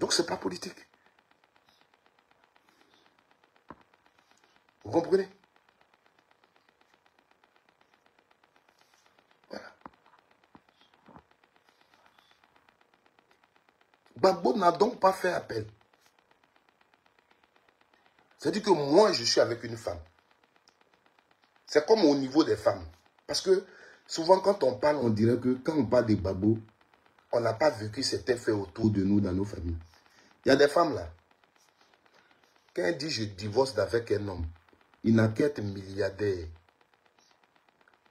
Donc, ce n'est pas politique. Vous comprenez? Voilà. Gbagbo n'a donc pas fait appel. C'est-à-dire que moi, je suis avec une femme. C'est comme au niveau des femmes. Parce que souvent, quand on parle, on dirait que quand on parle de Gbagbo, on n'a pas vécu cet effet autour de nous, dans nos familles. Il y a des femmes là. Quand elle dit je divorce d'avec un homme, il n'a qu'à être milliardaire.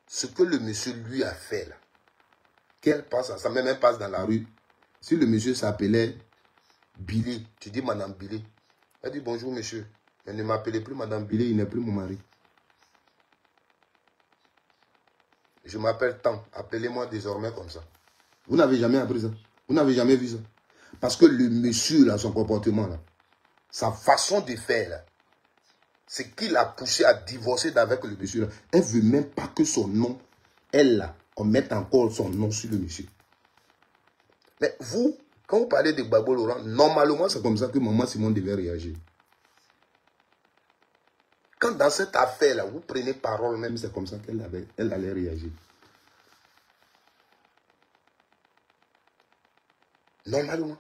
Ce que le monsieur lui a fait là, qu'elle passe à ça, même elle passe dans la rue. Si le monsieur s'appelait Billy, tu dis Madame Billy. Elle dit bonjour monsieur. Elle ne m'appelait plus Madame Billy, il n'est plus mon mari. Je m'appelle tant, appelez-moi désormais comme ça. Vous n'avez jamais appris ça. Vous n'avez jamais vu ça. Parce que le monsieur, là, son comportement, là, sa façon de faire, là, c'est qu'il a poussé à divorcer d'avec le monsieur, là. Elle ne veut même pas que son nom, elle, là, on mette encore son nom sur le monsieur. Mais vous, quand vous parlez de Gbagbo Laurent, normalement, c'est comme ça que Maman Simone devait réagir. Quand dans cette affaire-là, vous prenez parole, même c'est comme ça qu'elle allait réagir. Normalement.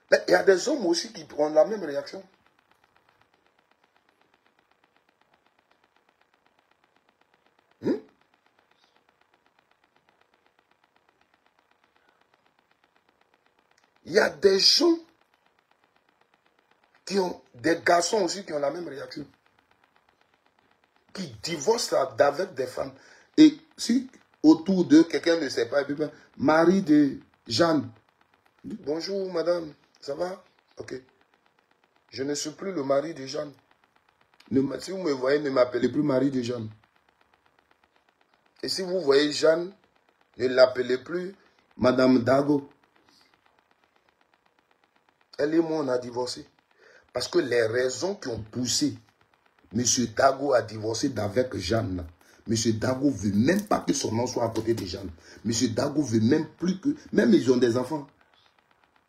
Mais il y a des hommes aussi qui ont la même réaction. Il y a des gens qui ont, des garçons aussi qui ont la même réaction. Qui divorcent avec des femmes. Et si autour d'eux, quelqu'un ne sait pas, mari de Jeanne, bonjour madame, ça va? Ok. Je ne suis plus le mari de Jeanne. Si vous me voyez, ne m'appelez plus mari de Jeanne. Et si vous voyez Jeanne, ne l'appelez plus Madame Dago. Elle et moi, on a divorcé. Parce que les raisons qui ont poussé M. Dago à divorcer d'avec Jeanne, M. Dago ne veut même pas que son nom soit à côté de Jeanne. M. Dago ne veut même plus que... Même ils ont des enfants.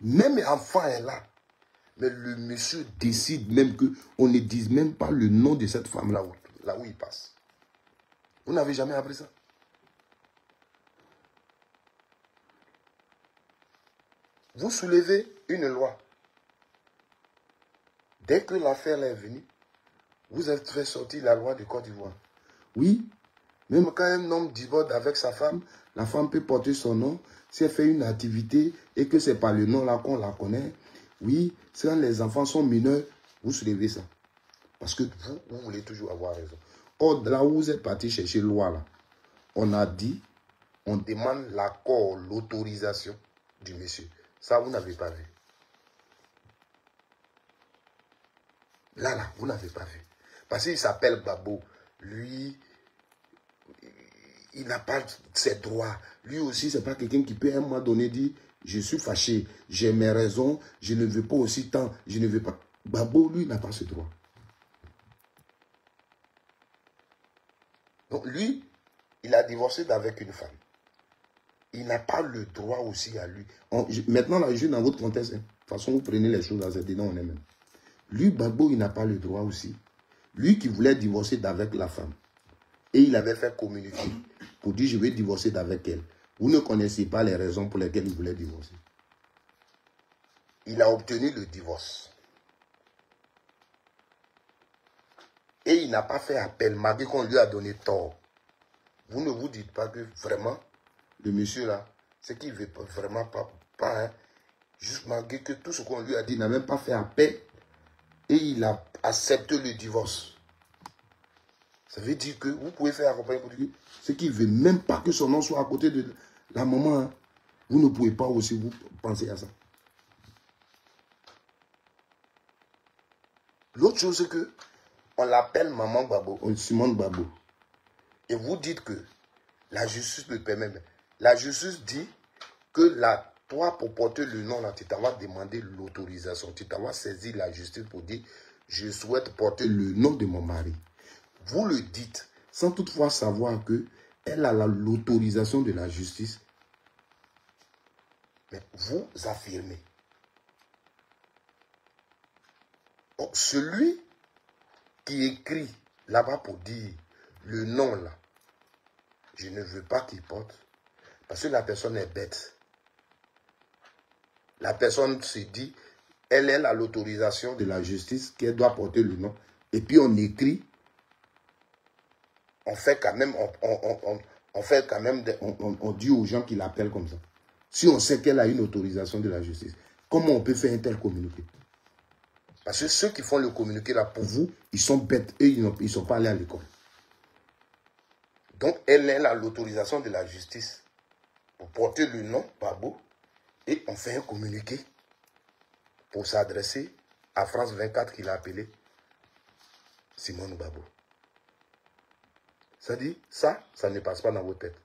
Même l'enfant est là. Mais le monsieur décide même qu'on ne dise même pas le nom de cette femme là où il passe. Vous n'avez jamais appris ça? Vous soulevez une loi. Dès que l'affaire est venue, vous avez fait sortir la loi de Côte d'Ivoire. Oui, même quand un homme divorce avec sa femme, la femme peut porter son nom. Si elle fait une activité et que ce n'est pas le nom là qu'on la connaît, oui, quand les enfants sont mineurs, vous soulevez ça. Parce que vous voulez toujours avoir raison. Or, là où vous êtes parti chercher loi là, on a dit, on demande l'accord, l'autorisation du monsieur. Ça, vous n'avez pas vu. Là, vous n'avez pas vu. Parce qu'il s'appelle Gbagbo. Lui, il n'a pas ses droits. Lui aussi, ce n'est pas quelqu'un qui peut à un moment donné dire, je suis fâché, j'ai mes raisons, je ne veux pas aussi tant, je ne veux pas. Gbagbo, lui, n'a pas ce droit. Donc lui, il a divorcé avec une femme. Il n'a pas le droit aussi à lui. Maintenant, là, je suis dans votre contexte. De toute façon, vous prenez les choses dans cette dedans, on est même. Lui, Gbagbo, il n'a pas le droit aussi. Lui qui voulait divorcer d'avec la femme. Et il avait fait communiquer pour dire, je vais divorcer d'avec elle. Vous ne connaissez pas les raisons pour lesquelles il voulait divorcer. Il a obtenu le divorce. Et il n'a pas fait appel, malgré qu'on lui a donné tort. Vous ne vous dites pas que vraiment, le monsieur là, c'est qu'il ne veut vraiment pas hein, juste malgré que tout ce qu'on lui a dit, il n'a même pas fait appel. Et il a accepté le divorce. Ça veut dire que vous pouvez faire accompagner pour dire, c'est qu'il ne veut même pas que son nom soit à côté de la maman. Hein. Vous ne pouvez pas aussi vous penser à ça. L'autre chose, c'est que on l'appelle Maman Gbagbo, Simone Gbagbo. Et vous dites que la justice le permet. La justice dit que toi, pour porter le nom, là, tu t'as demandé l'autorisation. Tu t'as saisi la justice pour dire, je souhaite porter le nom de mon mari. Vous le dites sans toutefois savoir qu'elle a l'autorisation de la justice. Mais vous affirmez Donc, celui qui écrit là-bas pour dire le nom là, je ne veux pas qu'il porte, parce que la personne est bête. La personne se dit, elle a l'autorisation de la justice qu'elle doit porter le nom. Et puis on écrit, on fait quand même, on dit aux gens qui l'appellent comme ça. Si on sait qu'elle a une autorisation de la justice, comment on peut faire un tel communiqué? Parce que ceux qui font le communiqué là, pour vous, ils sont bêtes, eux, ils ne sont pas allés à l'école. Donc, elle a l'autorisation de la justice pour porter le nom Gbagbo et on fait un communiqué pour s'adresser à France 24 qui l'a appelé Simone Gbagbo. Ça dit, ça ne passe pas dans votre tête.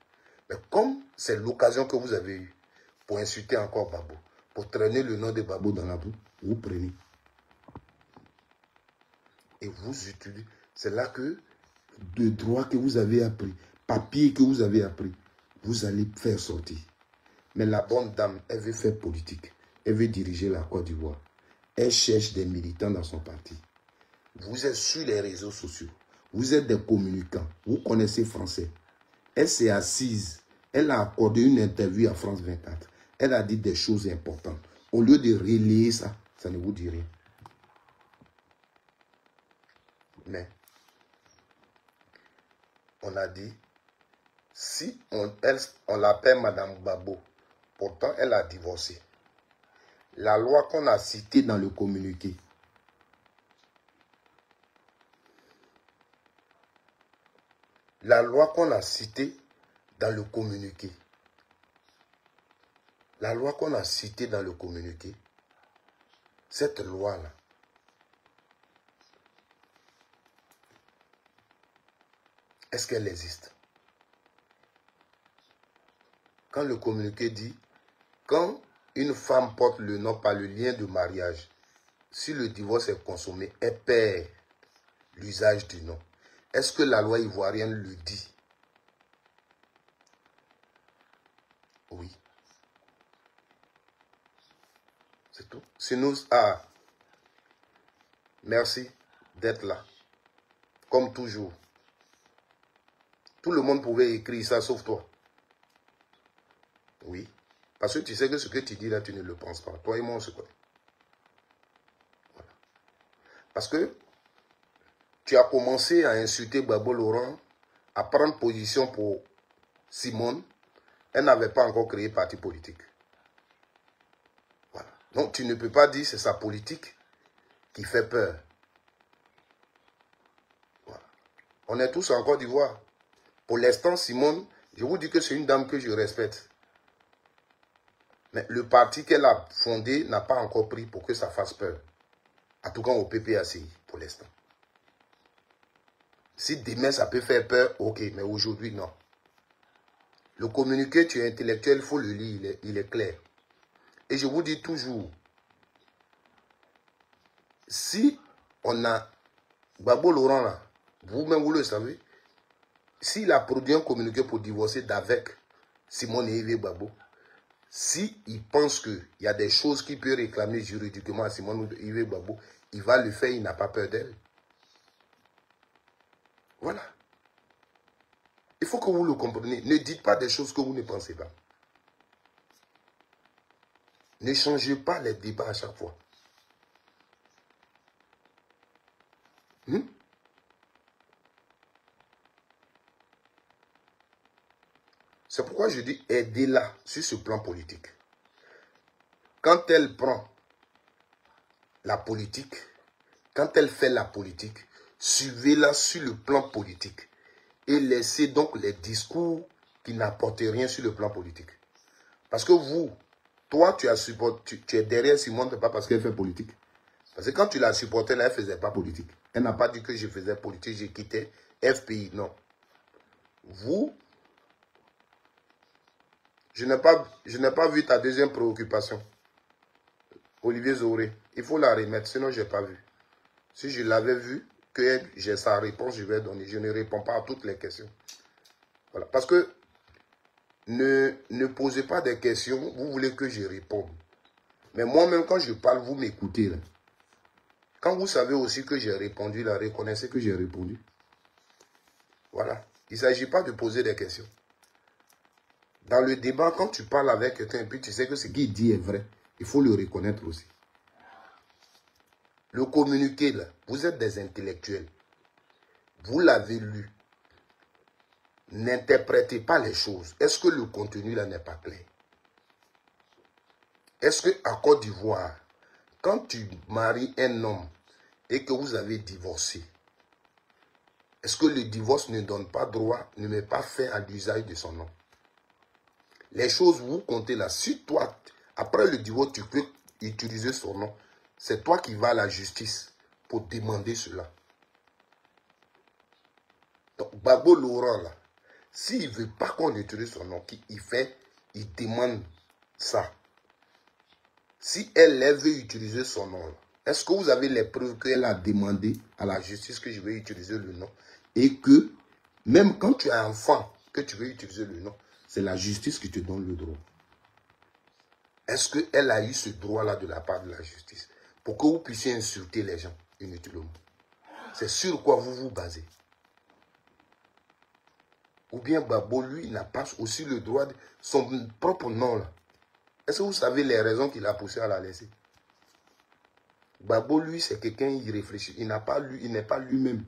Mais comme c'est l'occasion que vous avez eue pour insulter encore Gbagbo, pour traîner le nom de Gbagbo dans la boue, vous prenez. Et vous utilisez. C'est là que de droit que vous avez appris, papier que vous avez appris, vous allez faire sortir. Mais la bonne dame, elle veut faire politique. Elle veut diriger la Côte d'Ivoire. Elle cherche des militants dans son parti. Vous êtes sur les réseaux sociaux. Vous êtes des communicants. Vous connaissez français. Elle s'est assise. Elle a accordé une interview à France 24. Elle a dit des choses importantes. Au lieu de relayer ça, ça ne vous dit rien. Mais, on a dit, si on l'appelle Madame Gbagbo, pourtant elle a divorcé. La loi qu'on a citée dans le communiqué, la loi qu'on a citée dans le communiqué, la loi qu'on a citée dans le communiqué, cette loi-là, est-ce qu'elle existe? Quand le communiqué dit, quand une femme porte le nom par le lien de mariage, si le divorce est consommé, elle perd l'usage du nom. Est-ce que la loi ivoirienne le dit? Oui. C'est tout. Sinon, merci d'être là. Comme toujours. Tout le monde pouvait écrire ça, sauf toi. Oui. Parce que tu sais que ce que tu dis là, tu ne le penses pas. Toi et moi, on se connaît. Voilà. Parce que tu as commencé à insulter Gbagbo Laurent, à prendre position pour Simone. Elle n'avait pas encore créé parti politique. Voilà. Donc, tu ne peux pas dire que c'est sa politique qui fait peur. Voilà. On est tous en Côte d'Ivoire. Pour l'instant, Simone, je vous dis que c'est une dame que je respecte. Mais le parti qu'elle a fondé n'a pas encore pris pour que ça fasse peur. En tout cas, au PPACI, pour l'instant. Si demain, ça peut faire peur, ok, mais aujourd'hui, non. Le communiqué, tu es intellectuel, il faut le lire, il est clair. Et je vous dis toujours, si on a Gbagbo Laurent là, vous-même vous le savez, s'il a produit un communiqué pour divorcer d'avec Simone et Yves Gbagbo, s'il pense qu'il y a des choses qu'il peut réclamer juridiquement à Simone ou Yves Gbagbo, il va le faire, il n'a pas peur d'elle. Voilà. Il faut que vous le compreniez. Ne dites pas des choses que vous ne pensez pas. Ne changez pas les débats à chaque fois. C'est pourquoi je dis aidez-la sur ce plan politique. Quand elle prend la politique, quand elle fait la politique, suivez-la sur le plan politique. Et laissez donc les discours qui n'apportent rien sur le plan politique. Parce que vous, toi, tu es derrière Simone, pas parce qu'elle fait politique. Parce que quand tu la supportais, là, elle ne faisait pas politique. Elle n'a pas dit que je faisais politique, j'ai quitté FPI. Non. Vous, je n'ai pas vu ta deuxième préoccupation. Olivier Zoré. Il faut la remettre, sinon je n'ai pas vu. Si je l'avais vu, que j'ai sa réponse, je vais donner. Je ne réponds pas à toutes les questions. Voilà. Parce que ne posez pas des questions, vous voulez que je réponde. Mais moi-même, quand je parle, vous m'écoutez. Quand vous savez aussi que j'ai répondu, là, reconnaissez que j'ai répondu. Voilà. Il ne s'agit pas de poser des questions. Dans le débat, quand tu parles avec quelqu'un et puis tu sais que ce qu'il dit est vrai, il faut le reconnaître aussi. Le communiqué, là, vous êtes des intellectuels. Vous l'avez lu. N'interprétez pas les choses. Est-ce que le contenu là n'est pas clair? Est-ce qu'à Côte d'Ivoire, quand tu maries un homme et que vous avez divorcé, est-ce que le divorce ne donne pas droit, ne met pas fin à l'usage de son nom? Les choses, vous comptez là. Si toi, après le divorce, tu peux utiliser son nom, c'est toi qui vas à la justice pour demander cela. Donc, Gbagbo Laurent, là, s'il ne veut pas qu'on utilise son nom, il demande ça. Si elle veut utiliser son nom, est-ce que vous avez les preuves qu'elle a demandé à la justice que je vais utiliser le nom? Et que, même quand tu as un enfant, que tu veux utiliser le nom, c'est la justice qui te donne le droit. Est-ce qu'elle a eu ce droit-là de la part de la justice? Pour que vous puissiez insulter les gens inutilement. C'est sur quoi vous vous basez. Ou bien Gbagbo, lui, n'a pas aussi le droit de son propre nom là. Est-ce que vous savez les raisons qui l'a poussé à la laisser? Gbagbo, lui, c'est quelqu'un, il réfléchit. Il n'a pas lu, il n'est pas lui-même.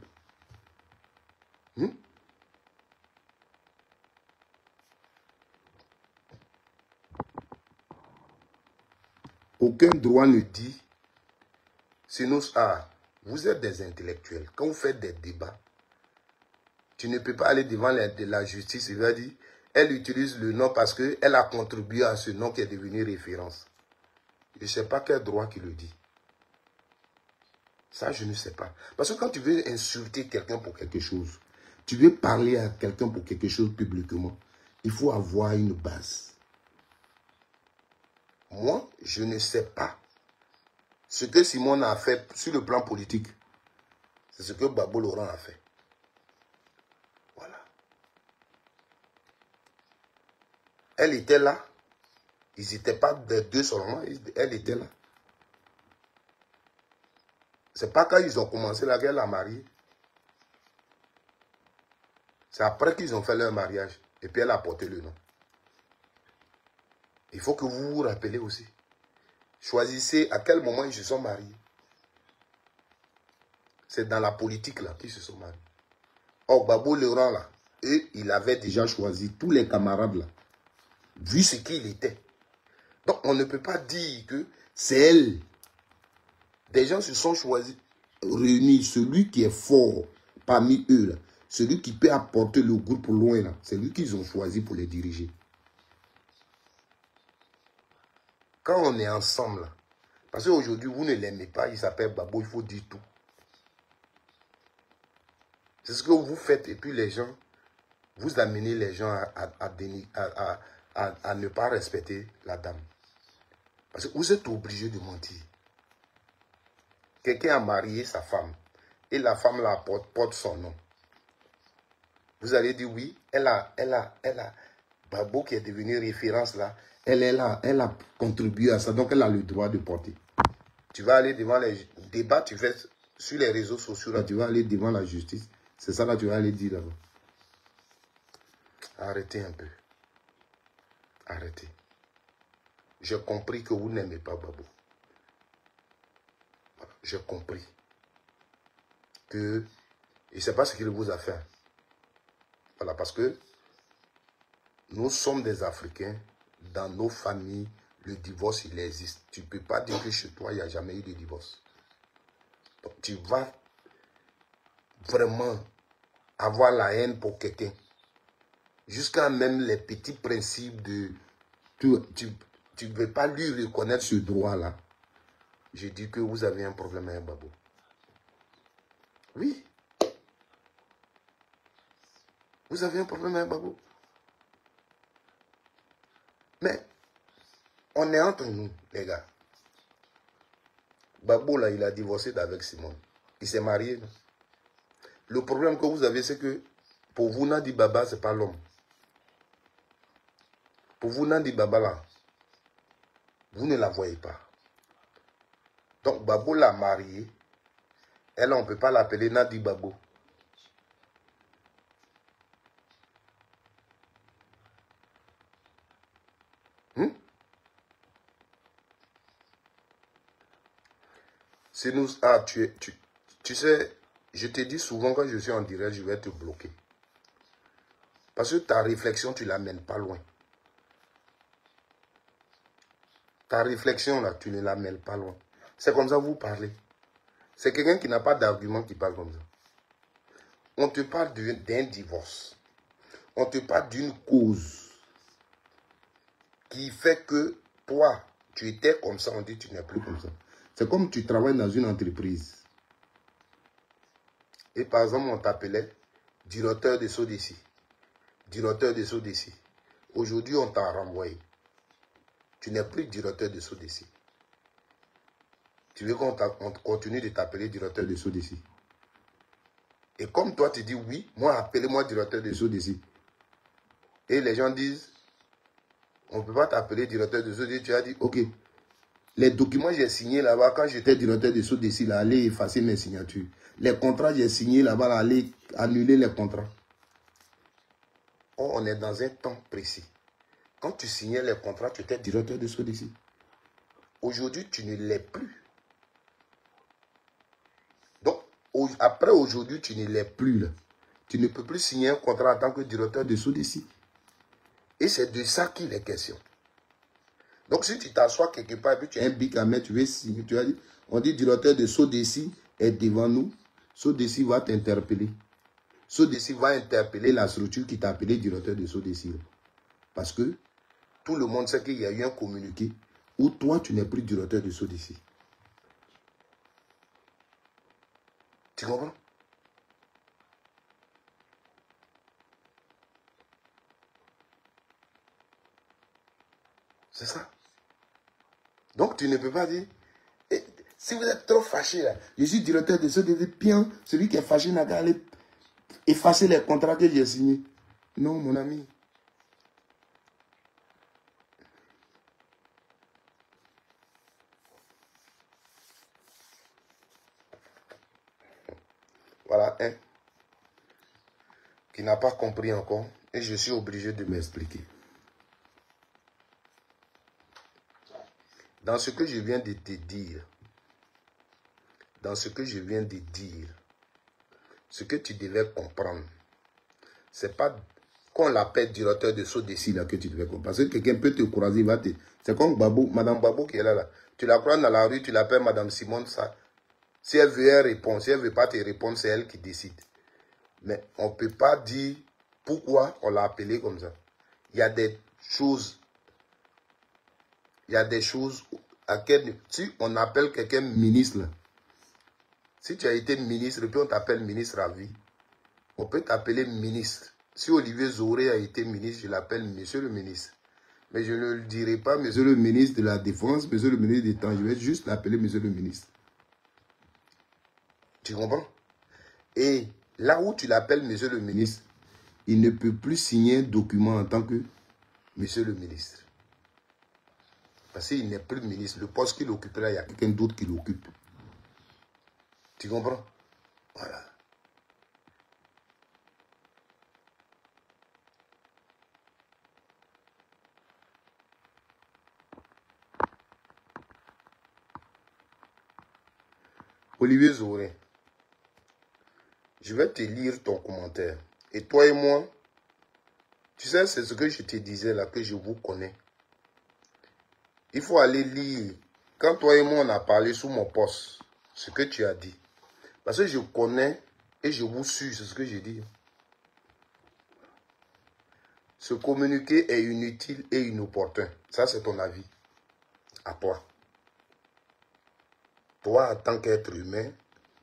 Aucun droit ne dit, sinon, vous êtes des intellectuels. Quand vous faites des débats, tu ne peux pas aller devant la justice. Il va dire, elle utilise le nom parce qu'elle a contribué à ce nom qui est devenu référence. Je ne sais pas quel droit qui le dit. Ça, je ne sais pas. Parce que quand tu veux insulter quelqu'un pour quelque chose, tu veux parler à quelqu'un pour quelque chose publiquement, il faut avoir une base. Moi, je ne sais pas ce que Simone a fait sur le plan politique. C'est ce que Gbagbo Laurent a fait. Voilà. Elle était là. Ils n'étaient pas des deux seulement. Elle était là. C'est pas quand ils ont commencé la guerre, la mariée. C'est après qu'ils ont fait leur mariage. Et puis elle a porté le nom. Il faut que vous vous rappelez aussi. Choisissez à quel moment ils se sont mariés. C'est dans la politique là qu'ils se sont mariés. Or, Gbagbo Laurent là, et il avait déjà choisi tous les camarades là. Vu ce qu'il était. Donc on ne peut pas dire que c'est elle. Des gens se sont choisis, réunis. Celui qui est fort parmi eux là, celui qui peut apporter le groupe loin là, c'est lui qu'ils ont choisi pour les diriger. Quand on est ensemble là, parce qu'aujourd'hui vous ne l'aimez pas, il s'appelle Gbagbo, il faut dire tout. C'est ce que vous faites et puis les gens, vous amenez les gens à ne pas respecter la dame. Parce que vous êtes obligé de mentir. Quelqu'un a marié sa femme et la femme la porte son nom. Vous allez dire oui, elle a Gbagbo qui est devenu référence là, elle est là, elle a contribué à ça, donc elle a le droit de porter. Tu vas aller devant les débats, tu fais sur les réseaux sociaux là, tu vas aller devant la justice. C'est ça là, tu vas aller dire là-bas. Arrêtez un peu. Arrêtez. J'ai compris que vous n'aimez pas Gbagbo. Voilà. J'ai compris que je ne sais pas ce qu'il vous a fait. Voilà, parce que nous sommes des Africains. Dans nos familles, le divorce, il existe. Tu ne peux pas dire que chez toi, il n'y a jamais eu de divorce. Donc, tu vas vraiment avoir la haine pour quelqu'un. Jusqu'à même les petits principes de... Tu ne veux pas lui reconnaître ce droit-là. Je dis que vous avez un problème avec Gbagbo. Oui. Vous avez un problème avec Gbagbo. Mais, on est entre nous, les gars. Gbagbo, là, il a divorcé avec Simone. Il s'est marié. Non? Le problème que vous avez, c'est que pour vous, Nandi Baba, ce n'est pas l'homme. Pour vous, Nandi Baba, là, vous ne la voyez pas. Donc, Gbagbo l'a marié Elle, on ne peut pas l'appeler Nadi Babo. C'est nous. Ah, tu sais, je te dis souvent quand je suis en direct, je vais te bloquer. Parce que ta réflexion, tu ne l'amènes pas loin. Ta réflexion, là, tu ne l'amènes pas loin. C'est comme ça que vous parlez. C'est quelqu'un qui n'a pas d'argument qui parle comme ça. On te parle d'un divorce. On te parle d'une cause qui fait que toi, tu étais comme ça, on dit que tu n'es plus comme ça. C'est comme tu travailles dans une entreprise. Et par exemple, on t'appelait directeur de Sodeci. Directeur de Sodeci. Aujourd'hui, on t'a renvoyé. Tu n'es plus directeur de Sodeci. Tu veux qu'on continue de t'appeler directeur de Sodeci. Et comme toi, tu dis oui, moi, appelez-moi directeur de Sodeci. Et les gens disent, on ne peut pas t'appeler directeur de Sodeci. Tu as dit, ok, les documents que j'ai signés là-bas, quand j'étais directeur de Sodeci, là, allez effacer mes signatures. Les contrats que j'ai signés là-bas, là, allez annuler les contrats. Or, on est dans un temps précis. Quand tu signais les contrats, tu étais directeur de Sodeci. Aujourd'hui, tu ne l'es plus. Donc, après aujourd'hui, tu ne l'es plus. Là. Tu ne peux plus signer un contrat en tant que directeur de Sodeci. Et c'est de ça qu'il est question. Donc, si tu t'assois quelque part et puis tu as un bic à mettre, tu veux signer, tu as dit, on dit directeur de Sodeci est devant nous. Sodeci va t'interpeller. Sodeci va interpeller la structure qui t'a appelé directeur de Sodeci. Parce que tout le monde sait qu'il y a eu un communiqué où toi, tu n'es plus directeur de Sodeci. Tu comprends? C'est ça. Donc, tu ne peux pas dire, si vous êtes trop fâché, là, je suis directeur de Sodeci, bien, celui qui est fâché n'a qu'à aller effacer les contrats que j'ai signés. Non, mon ami. Voilà un qui n'a pas compris encore et je suis obligé de m'expliquer. Dans ce que je viens de te dire, ce que tu devais comprendre, c'est pas qu'on l'appelle directeur de Sodeci là que tu devais comprendre. Parce que quelqu'un peut te croiser, va te... C'est comme Babou, Madame Babou qui est là. Tu la croises dans la rue, tu l'appelles Madame Simone, ça. Si elle veut, elle répond. Si elle ne veut pas te répondre, c'est elle qui décide. Mais on ne peut pas dire pourquoi on l'a appelé comme ça. Il y a des choses. À quel, si on appelle quelqu'un ministre, là, si tu as été ministre, puis on t'appelle ministre à vie, on peut t'appeler ministre. Si Olivier Zoré a été ministre, je l'appelle monsieur le ministre. Mais je ne le dirai pas monsieur le ministre de la Défense, monsieur le ministre des Temps. Je vais juste l'appeler monsieur le ministre. Tu comprends? Et là où tu l'appelles monsieur le ministre, il ne peut plus signer un document en tant que monsieur le ministre. Parce qu'il n'est plus ministre. Le poste qu'il occupera, il y a quelqu'un d'autre qui l'occupe. Tu comprends? Voilà. Olivier Zoré, je vais te lire ton commentaire. Et toi et moi, tu sais, c'est ce que je te disais là, que je vous connais. Il faut aller lire. Quand toi et moi, on a parlé sous mon poste, ce que tu as dit. Parce que je connais et je vous suis, c'est ce que j'ai dit. Ce communiqué est inutile et inopportun. Ça, c'est ton avis. À toi. Toi, en tant qu'être humain,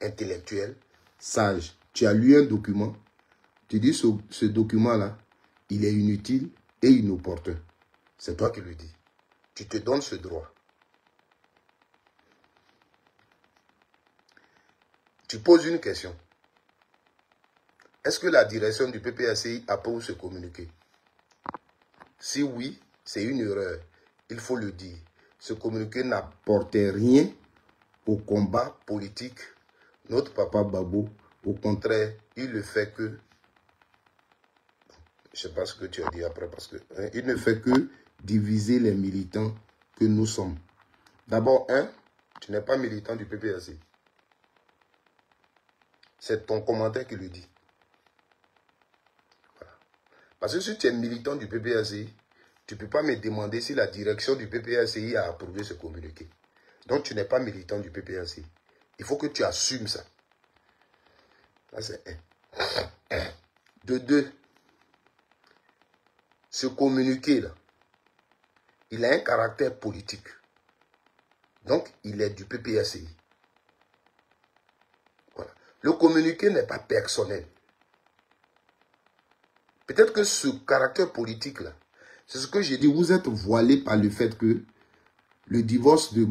intellectuel, sage, tu as lu un document. Tu dis ce document-là, il est inutile et inopportun. C'est toi qui le dis. Tu te donnes ce droit. Tu poses une question. Est-ce que la direction du PPACI approuve ce communiqué? Si oui, c'est une erreur. Il faut le dire. Ce communiqué n'apportait rien au combat politique, Notre papa Babo, au contraire, il ne fait que... Je ne sais pas ce que tu as dit après, parce que hein, il ne fait que diviser les militants que nous sommes. D'abord, tu n'es pas militant du PPRC. C'est ton commentaire qui le dit. Voilà. Parce que si tu es militant du PPRC, tu ne peux pas me demander si la direction du PPRCI a approuvé ce communiqué. Donc, tu n'es pas militant du PPRC. Il faut que tu assumes ça. Ça, c'est un. De deux, ce communiqué-là, il a un caractère politique. Donc, il est du PPRCI. Voilà. Le communiqué n'est pas personnel. Peut-être que ce caractère politique-là, c'est ce que j'ai dit, vous êtes voilé par le fait que le divorce de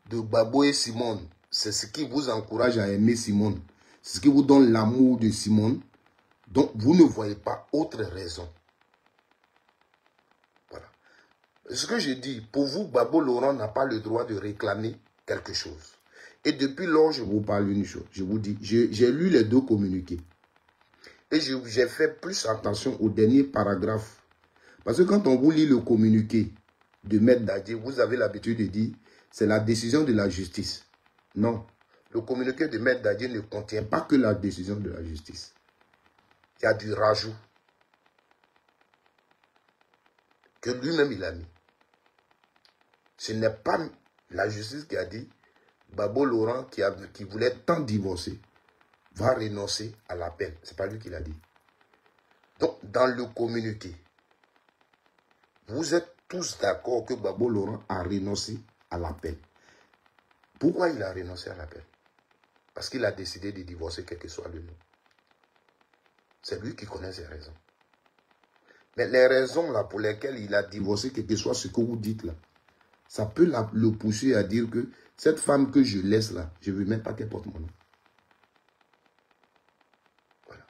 Babo et Simone, c'est ce qui vous encourage à aimer Simone. C'est ce qui vous donne l'amour de Simone. Donc, vous ne voyez pas autre raison. Voilà. Ce que j'ai dit, pour vous, Babo Laurent n'a pas le droit de réclamer quelque chose. Et depuis lors, je vous parle d'une chose. Je vous dis, j'ai lu les deux communiqués. Et j'ai fait plus attention au dernier paragraphe. Parce que quand on vous lit le communiqué de Maître Dadje, vous avez l'habitude de dire, c'est la décision de la justice. Non. Le communiqué de Maître Dadje ne contient pas que la décision de la justice. Il y a du rajout que lui-même il a mis. Ce n'est pas la justice qui a dit Babo Laurent qui voulait tant divorcer va renoncer à la peine. Ce n'est pas lui qui l'a dit. Donc, dans le communiqué, vous êtes tous d'accord que Babo Laurent a renoncé à la peine. Pourquoi il a renoncé à la peine? Parce qu'il a décidé de divorcer quel que soit le nom. C'est lui qui connaît ses raisons. Mais les raisons là pour lesquelles il a divorcé, quel que soit ce que vous dites là, ça peut le pousser à dire que cette femme que je laisse là, je ne veux même pas qu'elle porte mon nom. Voilà.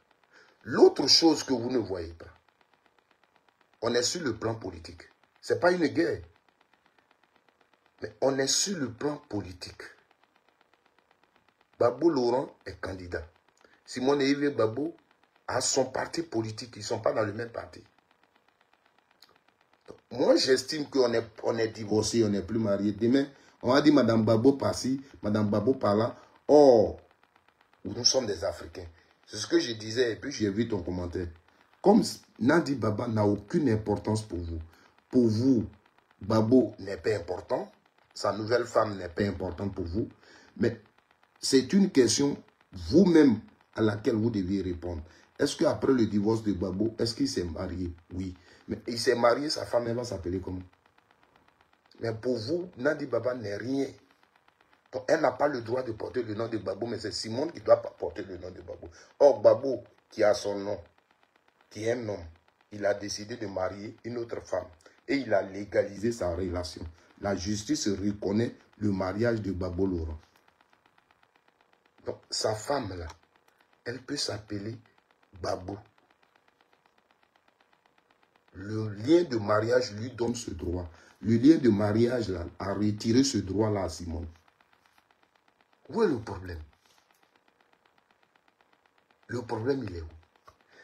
L'autre chose que vous ne voyez pas, on est sur le plan politique. Ce n'est pas une guerre. Mais on est sur le plan politique. Babo Laurent est candidat. Simone et Yves Babo a son parti politique. Ils ne sont pas dans le même parti. Donc, moi, j'estime qu'on est divorcé, on n'est plus marié. Demain, on va dire Madame Babo par-ci, Madame Babo par-là. Or, nous sommes des Africains. C'est ce que je disais et puis j'ai vu ton commentaire. Comme Nadi Baba n'a aucune importance pour vous, Babo n'est pas important, sa nouvelle femme n'est pas importante pour vous, mais c'est une question vous-même à laquelle vous devez répondre. Est-ce qu'après le divorce de Babo, est-ce qu'il s'est marié? Oui. Mais il s'est marié, sa femme, elle va s'appeler comment? Mais pour vous, Nadi Baba n'est rien. Donc, elle n'a pas le droit de porter le nom de Babo, mais c'est Simone qui doit porter le nom de Babo. Or, Babo, qui a son nom, qui est un homme, il a décidé de marier une autre femme. Et il a légalisé sa relation. La justice reconnaît le mariage de Babo Laurent. Donc, sa femme, là, elle peut s'appeler Babo. Le lien de mariage lui donne ce droit. Le lien de mariage, là, a retiré ce droit-là à Simone. Où est le problème? Le problème, il est où?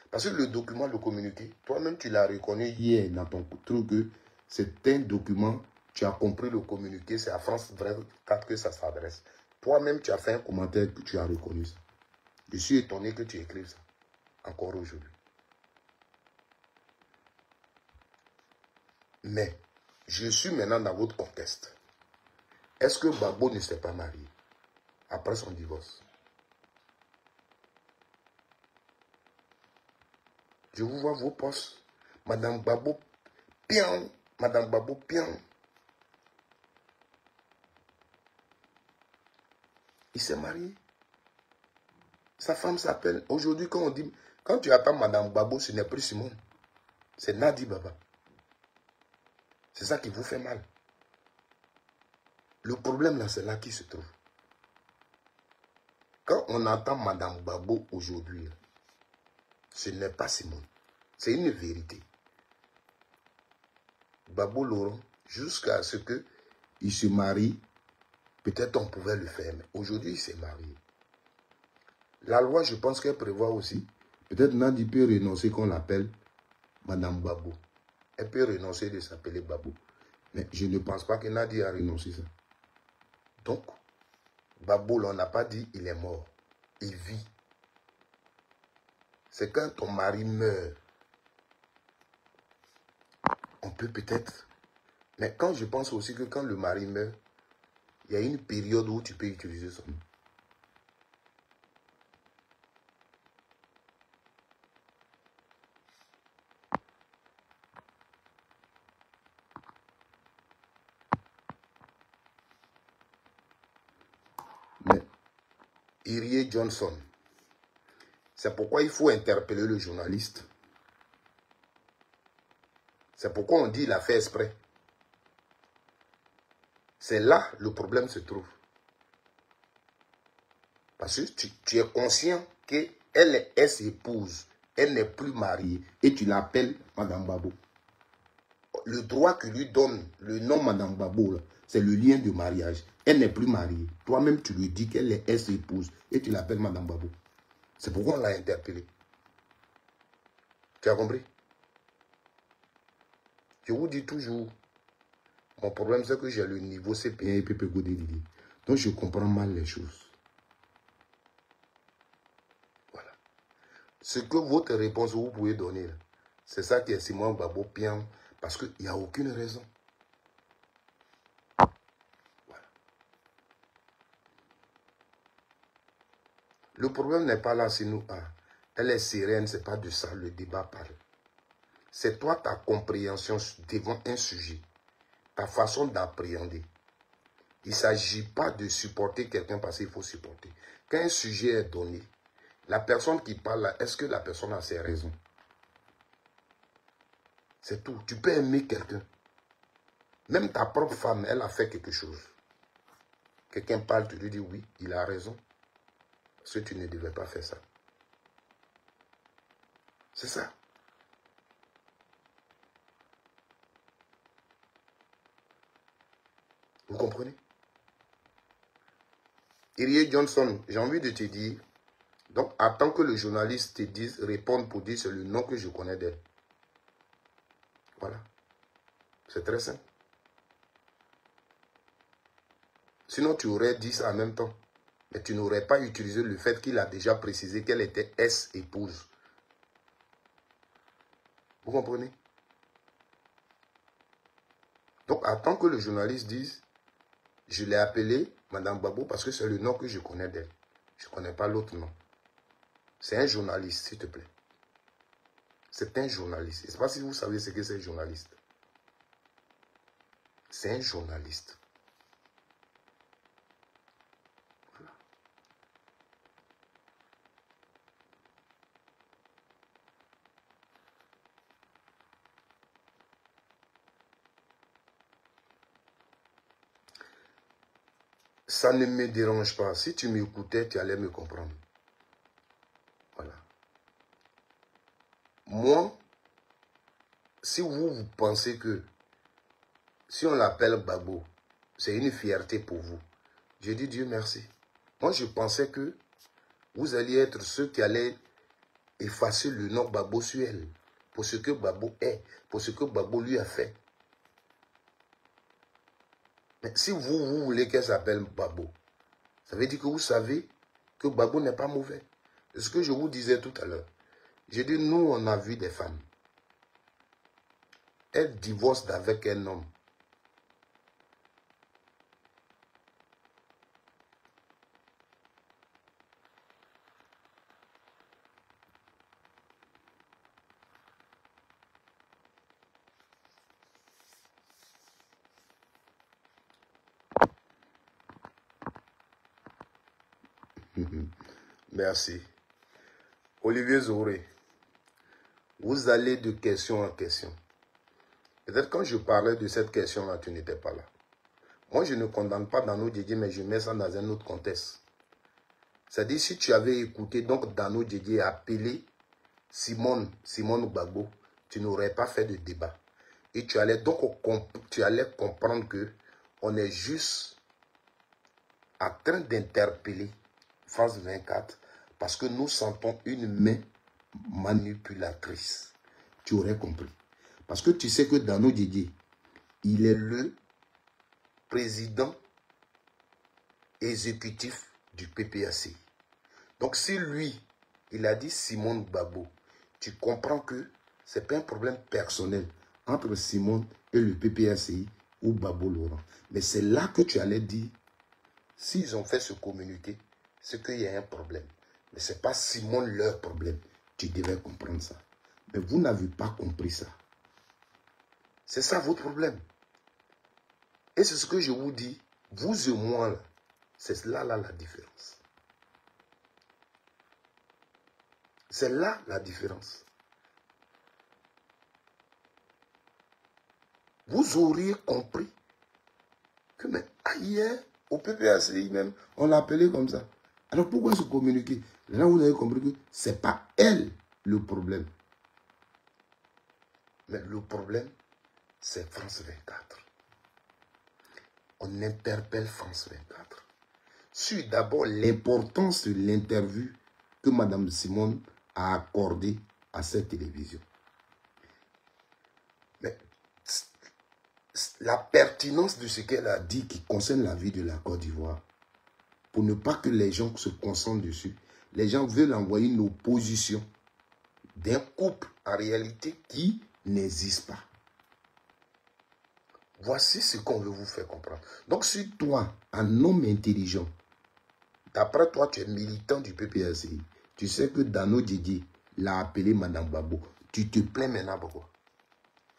Parce que le document, le communiqué, toi-même, tu l'as reconnu hier dans ton truc que c'est un document, tu as compris le communiqué, c'est à France 24 que ça s'adresse. Toi-même, tu as fait un commentaire que tu as reconnu ça. Je suis étonné que tu écrives ça, encore aujourd'hui. Mais, je suis maintenant dans votre contexte. Est-ce que Babo ne s'est pas marié après son divorce? Je vous vois vos postes. Madame Babo, pian. Madame Babo, pian. Il s'est marié. Sa femme s'appelle. Aujourd'hui, quand on dit, quand tu attends Madame Babo, ce n'est plus Simone. C'est Nadi Baba. C'est ça qui vous fait mal. Le problème là, c'est là qui se trouve. Quand on entend Madame Babo aujourd'hui, ce n'est pas Simone. C'est une vérité. Babo Laurent, jusqu'à ce qu'il se marie peut-être on pouvait le faire, mais aujourd'hui, il s'est marié. La loi, je pense qu'elle prévoit aussi, peut-être Nadi peut renoncer qu'on l'appelle Madame Babou. Elle peut renoncer de s'appeler Babou. Mais je ne pense pas que Nadi a renoncé ça. Donc, Babou, on n'a pas dit il est mort. Il vit. C'est quand ton mari meurt. On peut peut-être. Mais quand je pense aussi que quand le mari meurt, il y a une période où tu peux utiliser son nom. Mais Irie Johnson, c'est pourquoi il faut interpeller le journaliste. C'est pourquoi on dit il a fait exprès. C'est là le problème se trouve. Parce que tu es conscient qu'elle est sa épouse. Elle n'est plus mariée. Et tu l'appelles Madame Babou. Le droit que lui donne le nom Madame Babou, c'est le lien de mariage. Elle n'est plus mariée. Toi-même, tu lui dis qu'elle est sa épouse. Et tu l'appelles Madame Babou. C'est pourquoi on l'a interpellée. Tu as compris? Je vous dis toujours, mon problème c'est que j'ai le niveau CPA et PPGOD. Donc je comprends mal les choses. Voilà. Ce que votre réponse vous pouvez donner, c'est ça qui est Simon Gbagbo Pian, parce qu'il n'y a aucune raison. Voilà. Le problème n'est pas là, c'est nous. Elle est sereine, c'est pas de ça le débat parle. C'est toi ta compréhension devant un sujet, ta façon d'appréhender. Il ne s'agit pas de supporter quelqu'un parce qu'il faut supporter. Quand un sujet est donné, la personne qui parle là, est-ce que la personne a ses raisons? C'est tout. Tu peux aimer quelqu'un. Même ta propre femme, elle a fait quelque chose. Quelqu'un parle, tu lui dis oui, il a raison. Parce que tu ne devais pas faire ça. C'est ça. Vous comprenez? Irie Johnson, j'ai envie de te dire, donc attends que le journaliste te dise, réponde pour dire c'est le nom que je connais d'elle. Voilà. C'est très simple. Sinon, tu aurais dit ça en même temps. Mais tu n'aurais pas utilisé le fait qu'il a déjà précisé qu'elle était épouse. Vous comprenez? Donc, attends que le journaliste dise, je l'ai appelée Madame Babou parce que c'est le nom que je connais d'elle. Je ne connais pas l'autre nom. C'est un journaliste, s'il te plaît. C'est un journaliste. Je ne sais pas si vous savez ce que c'est un journaliste. C'est un journaliste. Voilà. Ça ne me dérange pas. Si tu m'écoutais, tu allais me comprendre. Voilà. Moi, si vous pensez que si on l'appelle Babou, c'est une fierté pour vous, je dis Dieu merci. Moi, je pensais que vous alliez être ceux qui allaient effacer le nom Babou sur elle, pour ce que Babou est, pour ce que Babou lui a fait. Mais si vous voulez qu'elle s'appelle Babou, ça veut dire que vous savez que Babou n'est pas mauvais. C'est ce que je vous disais tout à l'heure. J'ai dit, nous, on a vu des femmes. Elles divorcent avec un homme. Merci. Olivier Zoré, vous allez de question en question. Peut-être quand je parlais de cette question-là, tu n'étais pas là. Moi, je ne condamne pas Dano Djedje, mais je mets ça dans un autre contexte. C'est-à-dire, si tu avais écouté donc Dano Djedje appeler Simon Gbagbo, tu n'aurais pas fait de débat. Et tu allais donc comprendre que on est juste en train d'interpeller France 24 parce que nous sentons une main manipulatrice. Tu aurais compris. Parce que tu sais que Dano Didier, il est le président exécutif du PPAC. Donc si lui, il a dit Simone Gbagbo, tu comprends que ce n'est pas un problème personnel entre Simone et le PPACI ou Gbagbo Laurent. Mais c'est là que tu allais dire, s'ils ont fait ce communiqué, c'est qu'il y a un problème. Mais ce n'est pas Simone leur problème. Tu devais comprendre ça. Mais vous n'avez pas compris ça. C'est ça votre problème. Et c'est ce que je vous dis, vous et moi, c'est là la différence. C'est là la différence. Vous auriez compris que mais hier, au PPACI même, on l'a appelé comme ça. Alors pourquoi se communiquer? Là, vous avez compris que ce n'est pas elle le problème. Mais le problème, c'est France 24. On interpelle France 24. Sur d'abord l'importance de l'interview que Mme Simone a accordée à cette télévision. Mais la pertinence de ce qu'elle a dit qui concerne la vie de la Côte d'Ivoire, pour ne pas que les gens se concentrent dessus, les gens veulent envoyer une opposition d'un couple en réalité qui n'existe pas. Voici ce qu'on veut vous faire comprendre. Donc si toi, un homme intelligent, d'après toi, tu es militant du PPACI, tu sais que Dano Didier l'a appelé Mme Gbagbo, tu te plains maintenant pourquoi?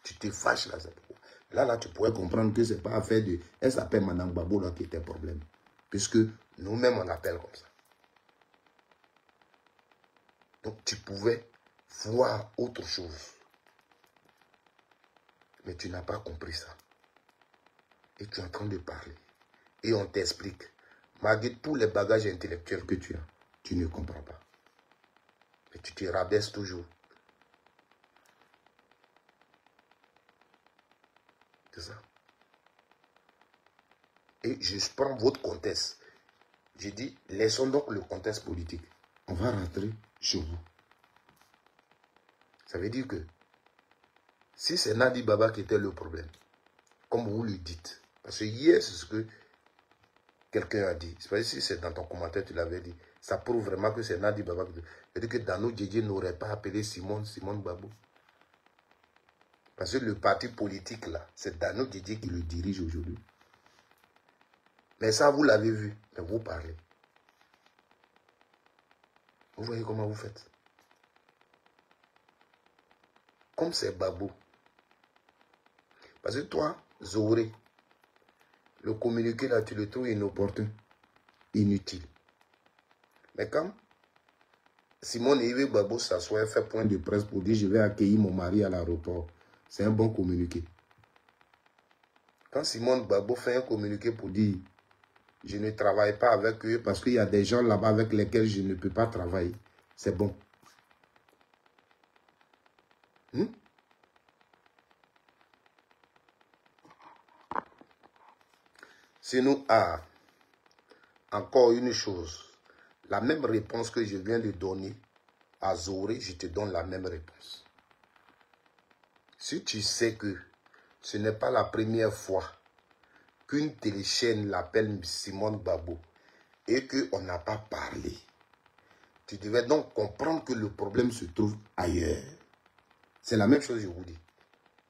Tu te fâches là, c'est pourquoi? Là, tu pourrais comprendre que ce n'est pas affaire de... Elle s'appelle Mme Gbagbo là qui était problème. Puisque nous-mêmes, on appelle comme ça. Donc, tu pouvais voir autre chose. Mais tu n'as pas compris ça. Et tu es en train de parler. Et on t'explique. Malgré tous les bagages intellectuels que tu as, tu ne comprends pas. Mais tu te rabaisses toujours. C'est ça. Et je prends votre contexte. Je dis, laissons donc le contexte politique. On va rentrer chez vous. Ça veut dire que si c'est Nadi Baba qui était le problème, comme vous le dites, parce que hier, c'est ce que quelqu'un a dit. C'est pas si c'est dans ton commentaire, tu l'avais dit. Ça prouve vraiment que c'est Nadi Baba qui... C'est-à-dire que Dano Didier n'aurait pas appelé Simone Gbagbo. Parce que le parti politique là, c'est Dano Didier qui le dirige aujourd'hui. Mais ça, vous l'avez vu. Mais vous parlez. Vous voyez comment vous faites. Comme c'est Babou. Parce que toi, Zoré, le communiqué là, tu le trouves inopportun, inutile. Mais quand Simone Yves Gbagbo s'assoit et fait point de presse pour dire je vais accueillir mon mari à l'aéroport, c'est un bon communiqué. Quand Simone Gbagbo fait un communiqué pour dire je ne travaille pas avec eux parce qu'il y a des gens là-bas avec lesquels je ne peux pas travailler, c'est bon. Si nous a encore une chose, la même réponse que je viens de donner à Zoré, je te donne la même réponse. Si tu sais que ce n'est pas la première fois qu'une téléchaîne l'appelle Simone Gbagbo et qu'on n'a pas parlé, tu devais donc comprendre que le problème se trouve ailleurs. C'est la même chose que je vous dis.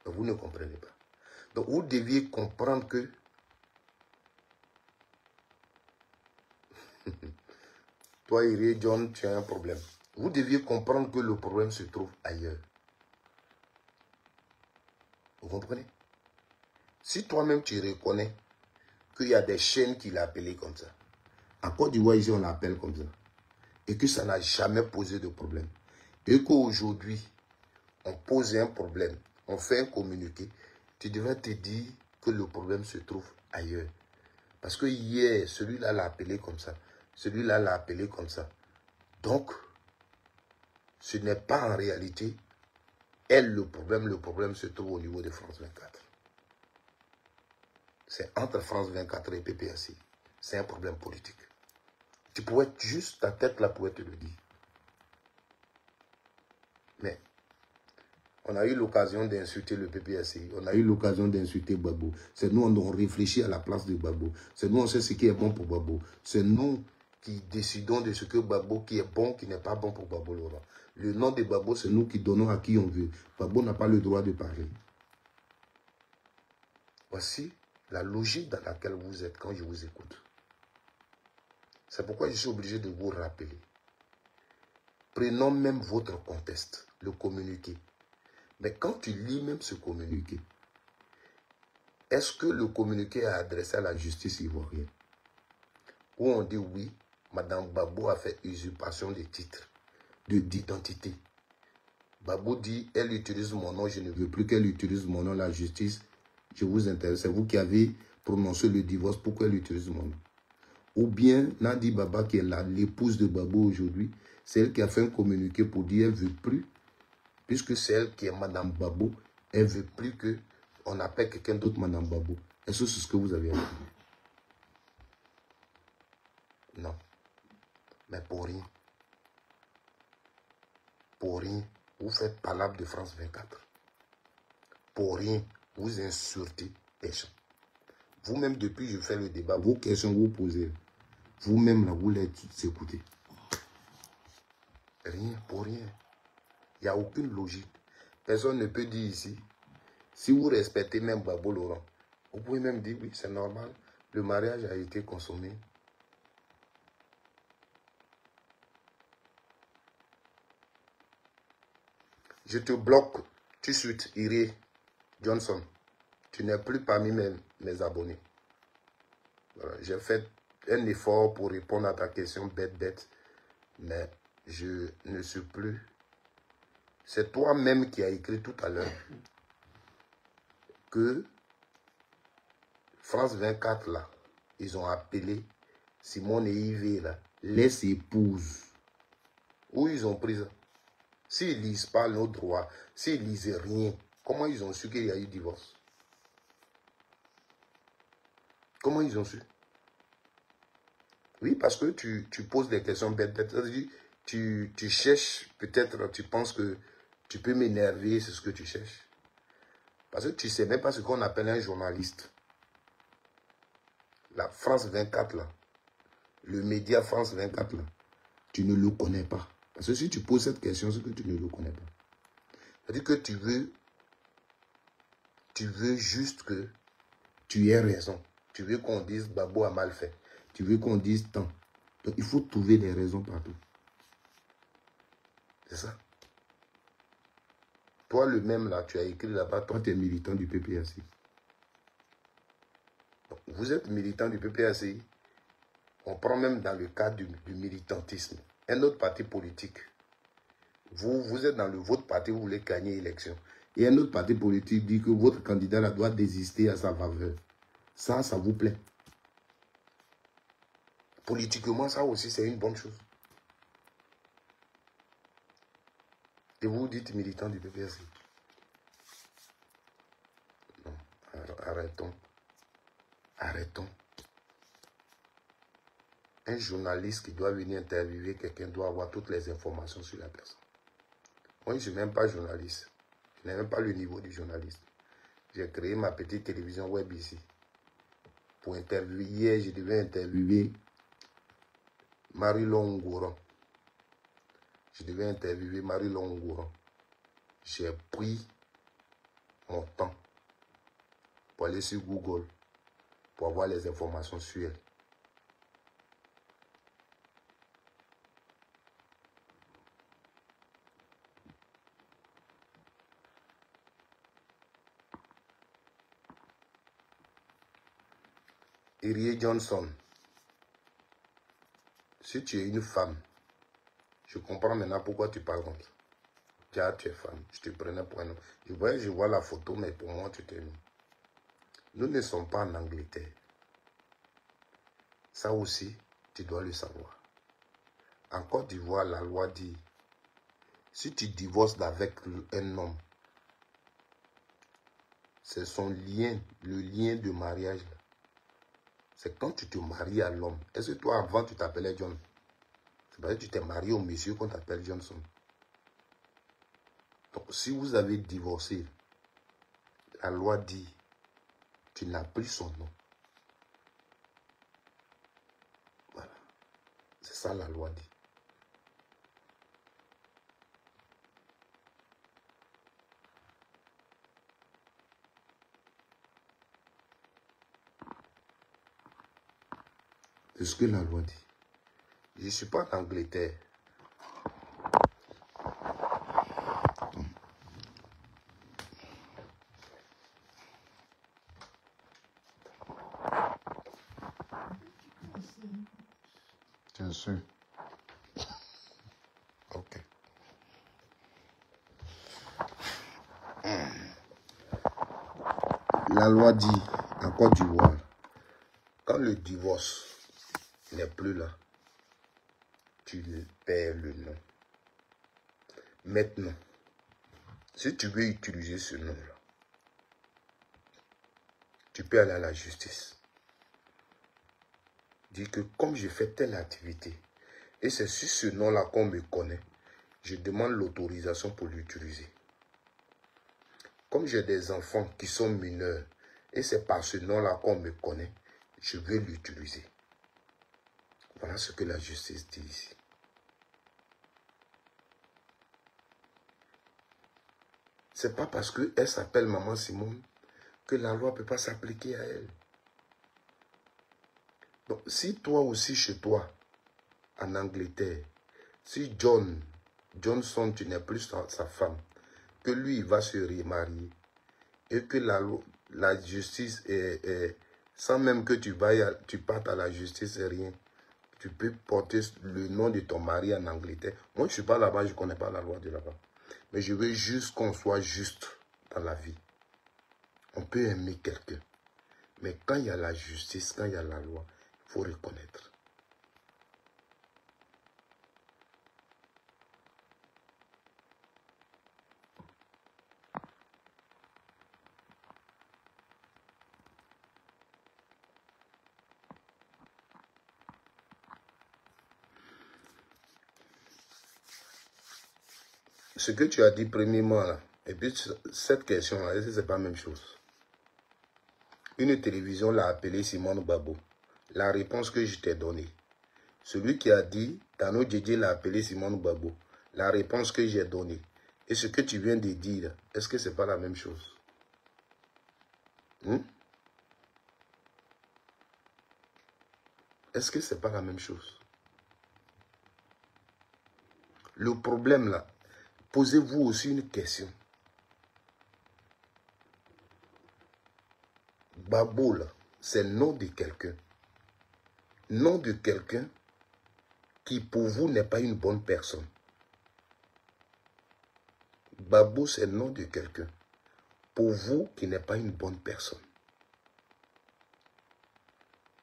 Mais vous ne comprenez pas. Donc vous deviez comprendre que toi, Iri John, tu as un problème. Vous deviez comprendre que le problème se trouve ailleurs. Vous comprenez? Si toi-même tu reconnais qu'il y a des chaînes qui l'appellent comme ça, en Côte d'Ivoire, ici, on l'appelle comme ça, et que ça n'a jamais posé de problème, et qu'aujourd'hui, on pose un problème, on fait un communiqué, tu devrais te dire que le problème se trouve ailleurs. Parce que hier, celui-là l'a appelé comme ça, celui-là l'a appelé comme ça. Donc, ce n'est pas en réalité elle le problème se trouve au niveau de France 24. C'est entre France 24 et PPAC. c'est un problème politique. Tu pourrais juste, ta tête là pourrait te le dire. Mais on a eu l'occasion d'insulter le PPACI, on a eu l'occasion d'insulter Gbagbo. C'est nous, on réfléchit à la place de Gbagbo. C'est nous, on sait ce qui est bon pour Gbagbo. C'est nous qui décidons de ce que Gbagbo, qui est bon, qui n'est pas bon pour Gbagbo Laurent. Le nom de Gbagbo, c'est nous qui donnons à qui on veut. Gbagbo n'a pas le droit de parler. Voici la logique dans laquelle vous êtes quand je vous écoute. C'est pourquoi je suis obligé de vous rappeler. Prenons même votre contexte, le communiqué. Mais quand tu lis même ce communiqué, est-ce que le communiqué est adressé à la justice ivoirienne? Où on dit oui, Madame Gbagbo a fait usurpation des titres, d'identité. Gbagbo dit, elle utilise mon nom, je ne veux plus qu'elle utilise mon nom, la justice, je vous intéresse. C'est vous qui avez prononcé le divorce, pourquoi elle utilise mon nom? Ou bien Nadi Baba, qui est l'épouse de Gbagbo aujourd'hui, c'est elle qui a fait un communiqué pour dire elle ne veut plus, puisque c'est elle qui est Madame Gbagbo, elle ne veut plus qu'on appelle quelqu'un d'autre Madame Gbagbo. Est-ce que c'est ce que vous avez appris? Non. Mais pour rien. Pour rien, vous faites palabre de France 24. Pour rien, vous insultez les gens. Vous-même, depuis que je fais le débat, vos questions vous posez. Vous-même, là, vous les écoutez. Rien, pour rien. Il n'y a aucune logique. Personne ne peut dire ici, si vous respectez même Gbagbo Laurent, vous pouvez même dire, oui, c'est normal, le mariage a été consommé. Je te bloque tout de suite, Iré Johnson. Tu n'es plus parmi mes abonnés. Voilà, j'ai fait un effort pour répondre à ta question bête, mais je ne suis plus. C'est toi-même qui as écrit tout à l'heure que France 24, là, ils ont appelé Simone et Yves, là, les épouses. Où ils ont pris ça? S'ils ne lisent pas nos droits, s'ils ne lisent rien, comment ils ont su qu'il y a eu divorce? Comment ils ont su? Oui, parce que tu poses des questions bêtes. Tu cherches, peut-être, tu penses que tu peux m'énerver, c'est ce que tu cherches. Parce que tu ne sais même pas ce qu'on appelle un journaliste. La France 24, là, le média France 24, là, tu ne le connais pas. Parce que si tu poses cette question, c'est que tu ne le connais pas. C'est-à-dire que tu veux juste que tu aies raison. Tu veux qu'on dise Gbagbo a mal fait. Tu veux qu'on dise tant. Donc il faut trouver des raisons partout. C'est ça. Toi, le même là, tu as écrit là-bas, toi, tu es militant du PPACI. Vous êtes militant du PPACI. On prend même dans le cadre du militantisme. Un autre parti politique. Vous êtes dans votre parti, vous voulez gagner l'élection. Et un autre parti politique dit que votre candidat là, doit désister à sa faveur. Ça vous plaît. Politiquement, ça aussi, c'est une bonne chose. Et vous dites militant du PPACI. Non, arrêtons. Arrêtons. Un journaliste qui doit venir interviewer quelqu'un doit avoir toutes les informations sur la personne. Moi, je ne suis même pas journaliste. Je n'ai même pas le niveau du journaliste. J'ai créé ma petite télévision web ici. Pour interviewer, hier, je devais interviewer Marie-Laure Ngouran. Je devais interviewer Marie-Laure Ngouran. J'ai pris mon temps pour aller sur Google pour avoir les informations sur elle. Irie Johnson, si tu es une femme, je comprends maintenant pourquoi tu parles comme ça. Tiens, tu es femme, je te prenais pour un homme. Je vois la photo, mais pour moi, tu t'es mis. Nous ne sommes pas en Angleterre. Ça aussi, tu dois le savoir. En Côte d'Ivoire, la loi dit, si tu divorces avec un homme, c'est son lien, le lien de mariage. C'est quand tu te maries à l'homme. Est-ce que toi, avant, tu t'appelais John? C'est parce que tu t'es marié au monsieur qu'on t'appelle Johnson. Donc, si vous avez divorcé, la loi dit, tu n'as plus son nom. Voilà. C'est ça la loi dit. C'est ce que la loi dit. Je ne suis pas en Angleterre. Bien sûr. Ok. La loi dit en Côte d'Ivoire, quand le divorce n'est plus là, tu perds le nom. Maintenant, si tu veux utiliser ce nom-là, tu peux aller à la justice. Dis que comme je fais telle activité, et c'est sur ce nom-là qu'on me connaît, je demande l'autorisation pour l'utiliser. Comme j'ai des enfants qui sont mineurs, et c'est par ce nom-là qu'on me connaît, je vais l'utiliser. Voilà ce que la justice dit ici. C'est pas parce qu'elle s'appelle Maman Simone que la loi ne peut pas s'appliquer à elle. Donc, si toi aussi chez toi, en Angleterre, si Johnson, tu n'es plus sa femme, que lui, il va se remarier, et que la justice sans même que tu partes à la justice et rien, tu peux porter le nom de ton mari en Angleterre. Moi, je ne suis pas là-bas, je ne connais pas la loi de là-bas. Mais je veux juste qu'on soit juste dans la vie. On peut aimer quelqu'un. Mais quand il y a la justice, quand il y a la loi, il faut reconnaître. Ce que tu as dit premièrement, là, et puis cette question-là, ce n'est pas la même chose. Une télévision l'a appelé Simone Gbagbo. La réponse que je t'ai donnée. Celui qui a dit, Tano Djedje l'a appelé Simone Gbagbo. La réponse que j'ai donnée. Et ce que tu viens de dire, est-ce que ce n'est pas la même chose? Est-ce que ce n'est pas la même chose? Le problème là, posez-vous aussi une question. Gbagbo là, c'est le nom de quelqu'un. Nom de quelqu'un qui pour vous n'est pas une bonne personne. Gbagbo, c'est le nom de quelqu'un pour vous qui n'est pas une bonne personne.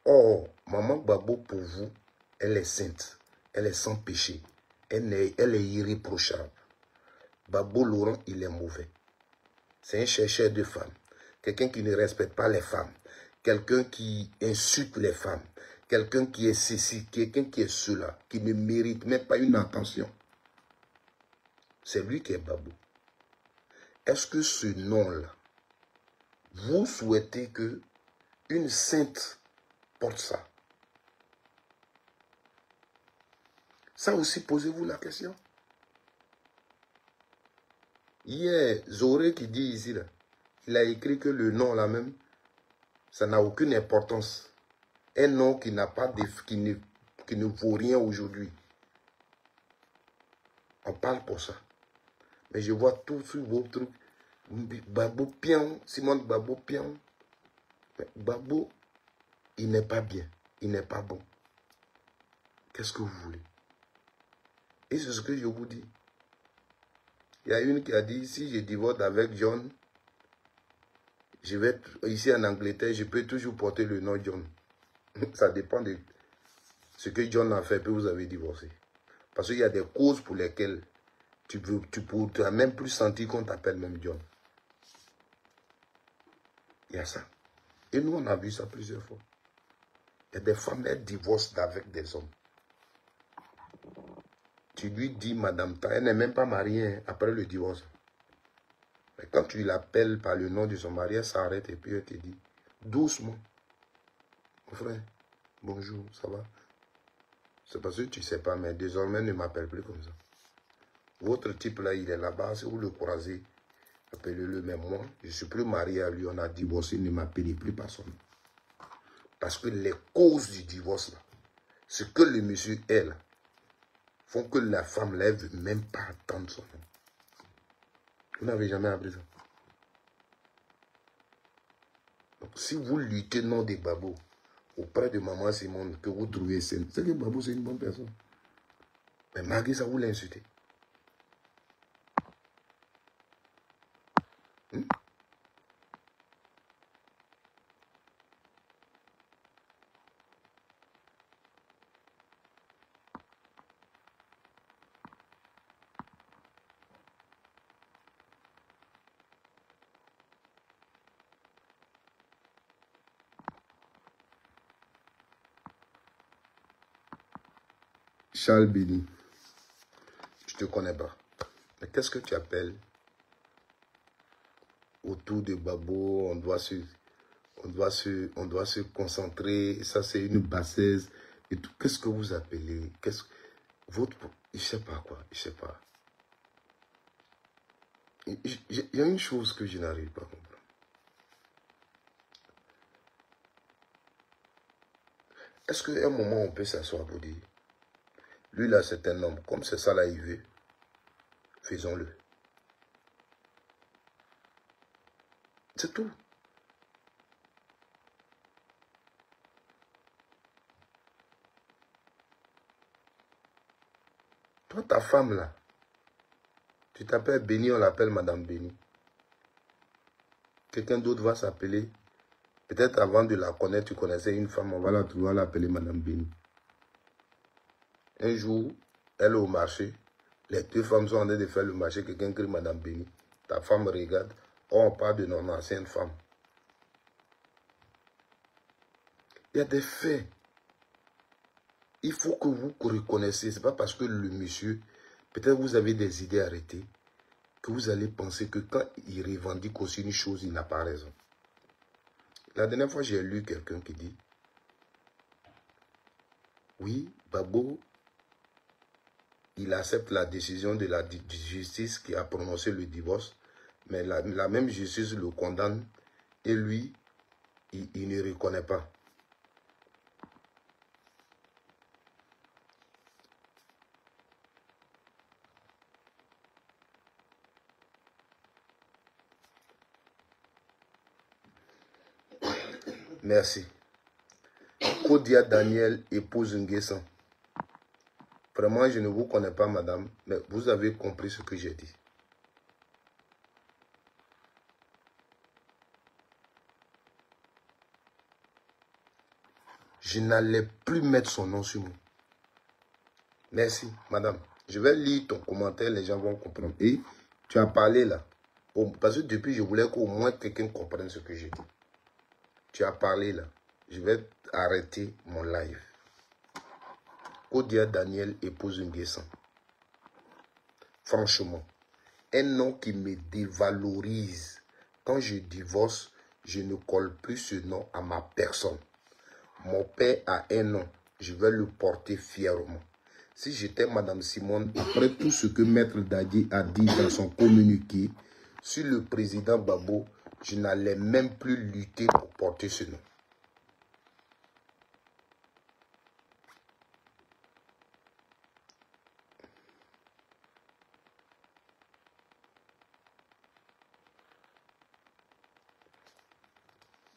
Or, Maman Gbagbo pour vous, elle est sainte, elle est sans péché, elle est irréprochable. Gbagbo Laurent, il est mauvais. C'est un chercheur de femmes, quelqu'un qui ne respecte pas les femmes, quelqu'un qui insulte les femmes, quelqu'un qui est ceci, quelqu'un qui est cela, qui ne mérite même pas une attention. C'est lui qui est Gbagbo. Est-ce que ce nom-là, vous souhaitez que une sainte porte ça? Ça aussi, posez-vous la question. Hier, Zoré qui dit ici, là, il a écrit que le nom là même, ça n'a aucune importance. Un nom qui n'a pas de, qui ne vaut rien aujourd'hui. On parle pour ça. Mais je vois tout sur vos trucs. Gbagbo Pian, Simone Gbagbo Pian. Gbagbo, il n'est pas bien. Il n'est pas bon. Qu'est-ce que vous voulez? Et c'est ce que je vous dis. Il y a une qui a dit, si je divorce avec John, je vais ici en Angleterre, je peux toujours porter le nom John. Ça dépend de ce que John a fait, que vous avez divorcé. Parce qu'il y a des causes pour lesquelles tu n'as même plus senti qu'on t'appelle même John. Il y a ça. Et nous, on a vu ça plusieurs fois. Il y a des femmes, elles divorcent avec des hommes. Tu lui dis, madame, elle n'est même pas mariée hein, après le divorce. Mais quand tu l'appelles par le nom de son mari, elle s'arrête et puis elle te dit, doucement, mon frère, bonjour, ça va? C'est parce que tu ne sais pas, mais désormais, ne m'appelle plus comme ça. Votre type là, il est là-bas, si vous le croisez, appelez-le, mais moi, je ne suis plus marié à lui, on a divorcé, il ne m'appelez plus par son nom. Parce que les causes du divorce là, ce que le monsieur est là, font que la femme là, elle ne veut même pas attendre son nom. Vous n'avez jamais appris ça. Donc, si vous luttez non des babos auprès de maman Simone que vous trouvez saine, c'est que Babou c'est une bonne personne. Mais malgré ça, vous l'insultez. Hmm? Charles Béni, je ne te connais pas. Mais qu'est-ce que tu appelles autour de Babo, on doit se concentrer, ça c'est une bassesse et tout. Qu'est-ce que vous appelez? Votre, je sais pas quoi, je sais pas. Il y a une chose que je n'arrive pas à comprendre. Est-ce qu'à un moment on peut s'asseoir pour dire, lui là c'est un homme, comme c'est ça là il veut, faisons-le. C'est tout. Toi, ta femme là, tu t'appelles Béni, on l'appelle Madame Béni. Quelqu'un d'autre va s'appeler, peut-être avant de la connaître, tu connaissais une femme, on va la trouver, on va l'appeler Madame Béni. Un jour, elle est au marché, les deux femmes sont en train de faire le marché, quelqu'un crie Madame Béni. Ta femme regarde, on parle de notre ancienne femme. Il y a des faits. Il faut que vous reconnaissiez, ce n'est pas parce que le monsieur, peut-être vous avez des idées arrêtées, que vous allez penser que quand il revendique aussi une chose, il n'a pas raison. La dernière fois, j'ai lu quelqu'un qui dit, oui, Babo, il accepte la décision de la justice qui a prononcé le divorce, mais la même justice le condamne et lui, il ne reconnaît pas. Merci. Kodia Daniel, épouse Nguessan. Vraiment, je ne vous connais pas, madame, mais vous avez compris ce que j'ai dit. Je n'allais plus mettre son nom sur moi. Merci, madame. Je vais lire ton commentaire, les gens vont comprendre. Et tu as parlé là. Parce que depuis, je voulais qu'au moins quelqu'un comprenne ce que j'ai dit. Tu as parlé là. Je vais arrêter mon live. Kodia Daniel, épouse Nguessan. Franchement, un nom qui me dévalorise. Quand je divorce, je ne colle plus ce nom à ma personne. Mon père a un nom. Je vais le porter fièrement. Si j'étais Madame Simone, après tout ce que Maître Daddy a dit dans son communiqué sur le président Babo, je n'allais même plus lutter pour porter ce nom.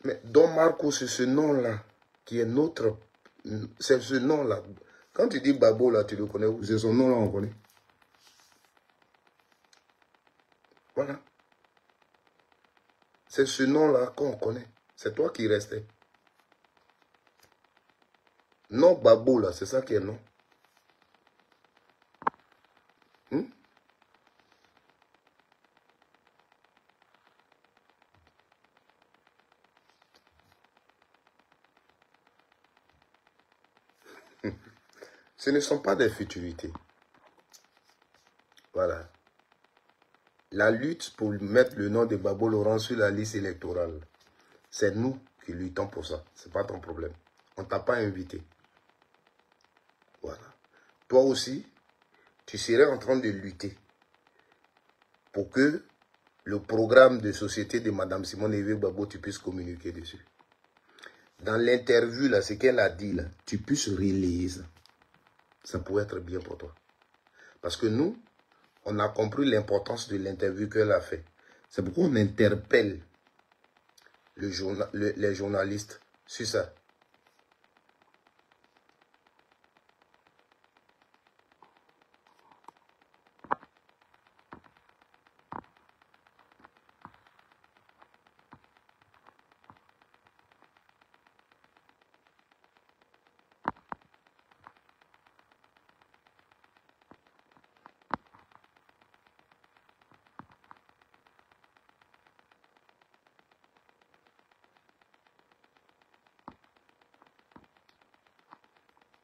Mais Don Marco, c'est ce nom-là qui est notre... C'est ce nom-là. Quand tu dis Babo, là, tu le connais où? C'est son nom-là, on connaît. Voilà. C'est ce nom-là qu'on connaît. C'est toi qui restais. Non, Babo, là, c'est ça qui est non. Ce ne sont pas des futurités. Voilà. La lutte pour mettre le nom de Gbagbo Laurent sur la liste électorale, c'est nous qui luttons pour ça. Ce n'est pas ton problème. On ne t'a pas invité. Voilà. Toi aussi, tu serais en train de lutter pour que le programme de société de Mme Simone Evé Gbagbo, tu puisses communiquer dessus. Dans l'interview, là, ce qu'elle a dit, là, tu puisses relayer ça. Ça pourrait être bien pour toi. Parce que nous, on a compris l'importance de l'interview qu'elle a fait. C'est pourquoi on interpelle les journalistes sur ça.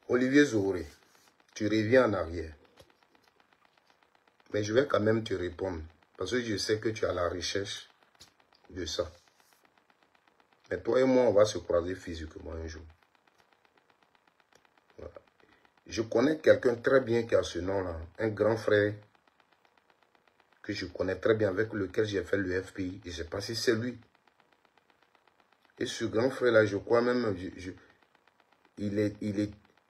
Olivier Zouré, tu reviens en arrière. Mais je vais quand même te répondre. Parce que je sais que tu es à la recherche de ça. Mais toi et moi, on va se croiser physiquement un jour. Voilà. Je connais quelqu'un très bien qui a ce nom-là. Un grand frère que je connais très bien, avec lequel j'ai fait le FPI. Je ne sais pas si c'est lui. Et ce grand frère-là, je crois même,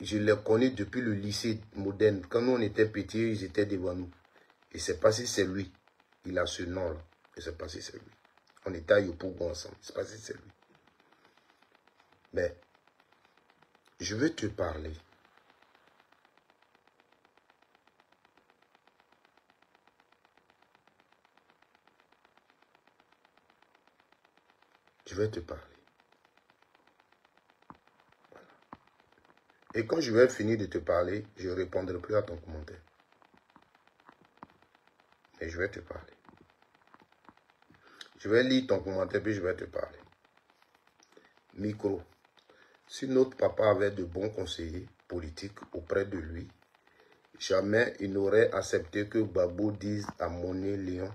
je l'ai connu depuis le lycée moderne. Quand nous, on était petits, ils étaient devant nous. Je ne sais pas si c'est lui. Il a ce nom-là. Je ne sais pas si c'est lui. On était à Yopougon ensemble. Je ne sais pas si c'est lui. Mais, je veux te parler. Je vais te parler. Voilà. Et quand je vais finir de te parler, je ne répondrai plus à ton commentaire. Mais je vais te parler. Je vais lire ton commentaire, puis je vais te parler. Micro. Si notre papa avait de bons conseillers politiques auprès de lui, jamais il n'aurait accepté que Gbagbo dise à Moné Léon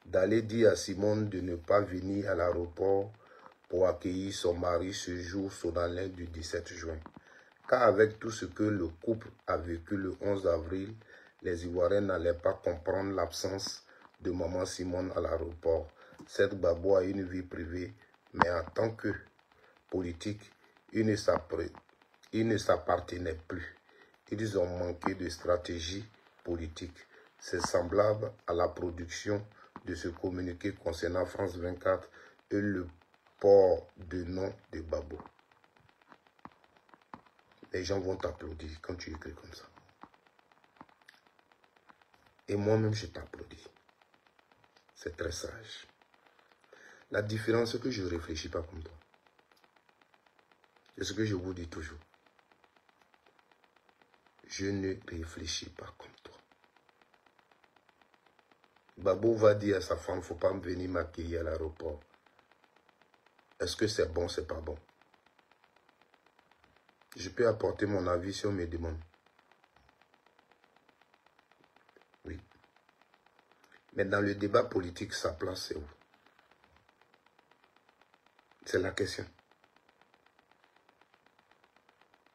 d'aller dire à Simone de ne pas venir à l'aéroport pour accueillir son mari ce jour solennel du 17 juin. Car avec tout ce que le couple a vécu le 11 avril, les Ivoiriens n'allaient pas comprendre l'absence de maman Simone à l'aéroport. Cette Gbagbo a une vie privée, mais en tant que politique, il ne s'appartenait plus. Ils ont manqué de stratégie politique. C'est semblable à la production de ce communiqué concernant France 24 et le port de nom de Gbagbo. Les gens vont t'applaudir quand tu écris comme ça. Et moi-même, je t'applaudis. C'est très sage. La différence, c'est que je ne réfléchis pas comme toi. C'est ce que je vous dis toujours. Je ne réfléchis pas comme toi. Gbagbo va dire à sa femme, il ne faut pas venir m'accueillir à l'aéroport. Est-ce que c'est bon, c'est pas bon? Je peux apporter mon avis si on me demande. Oui. Mais dans le débat politique, sa place, c'est où? C'est la question.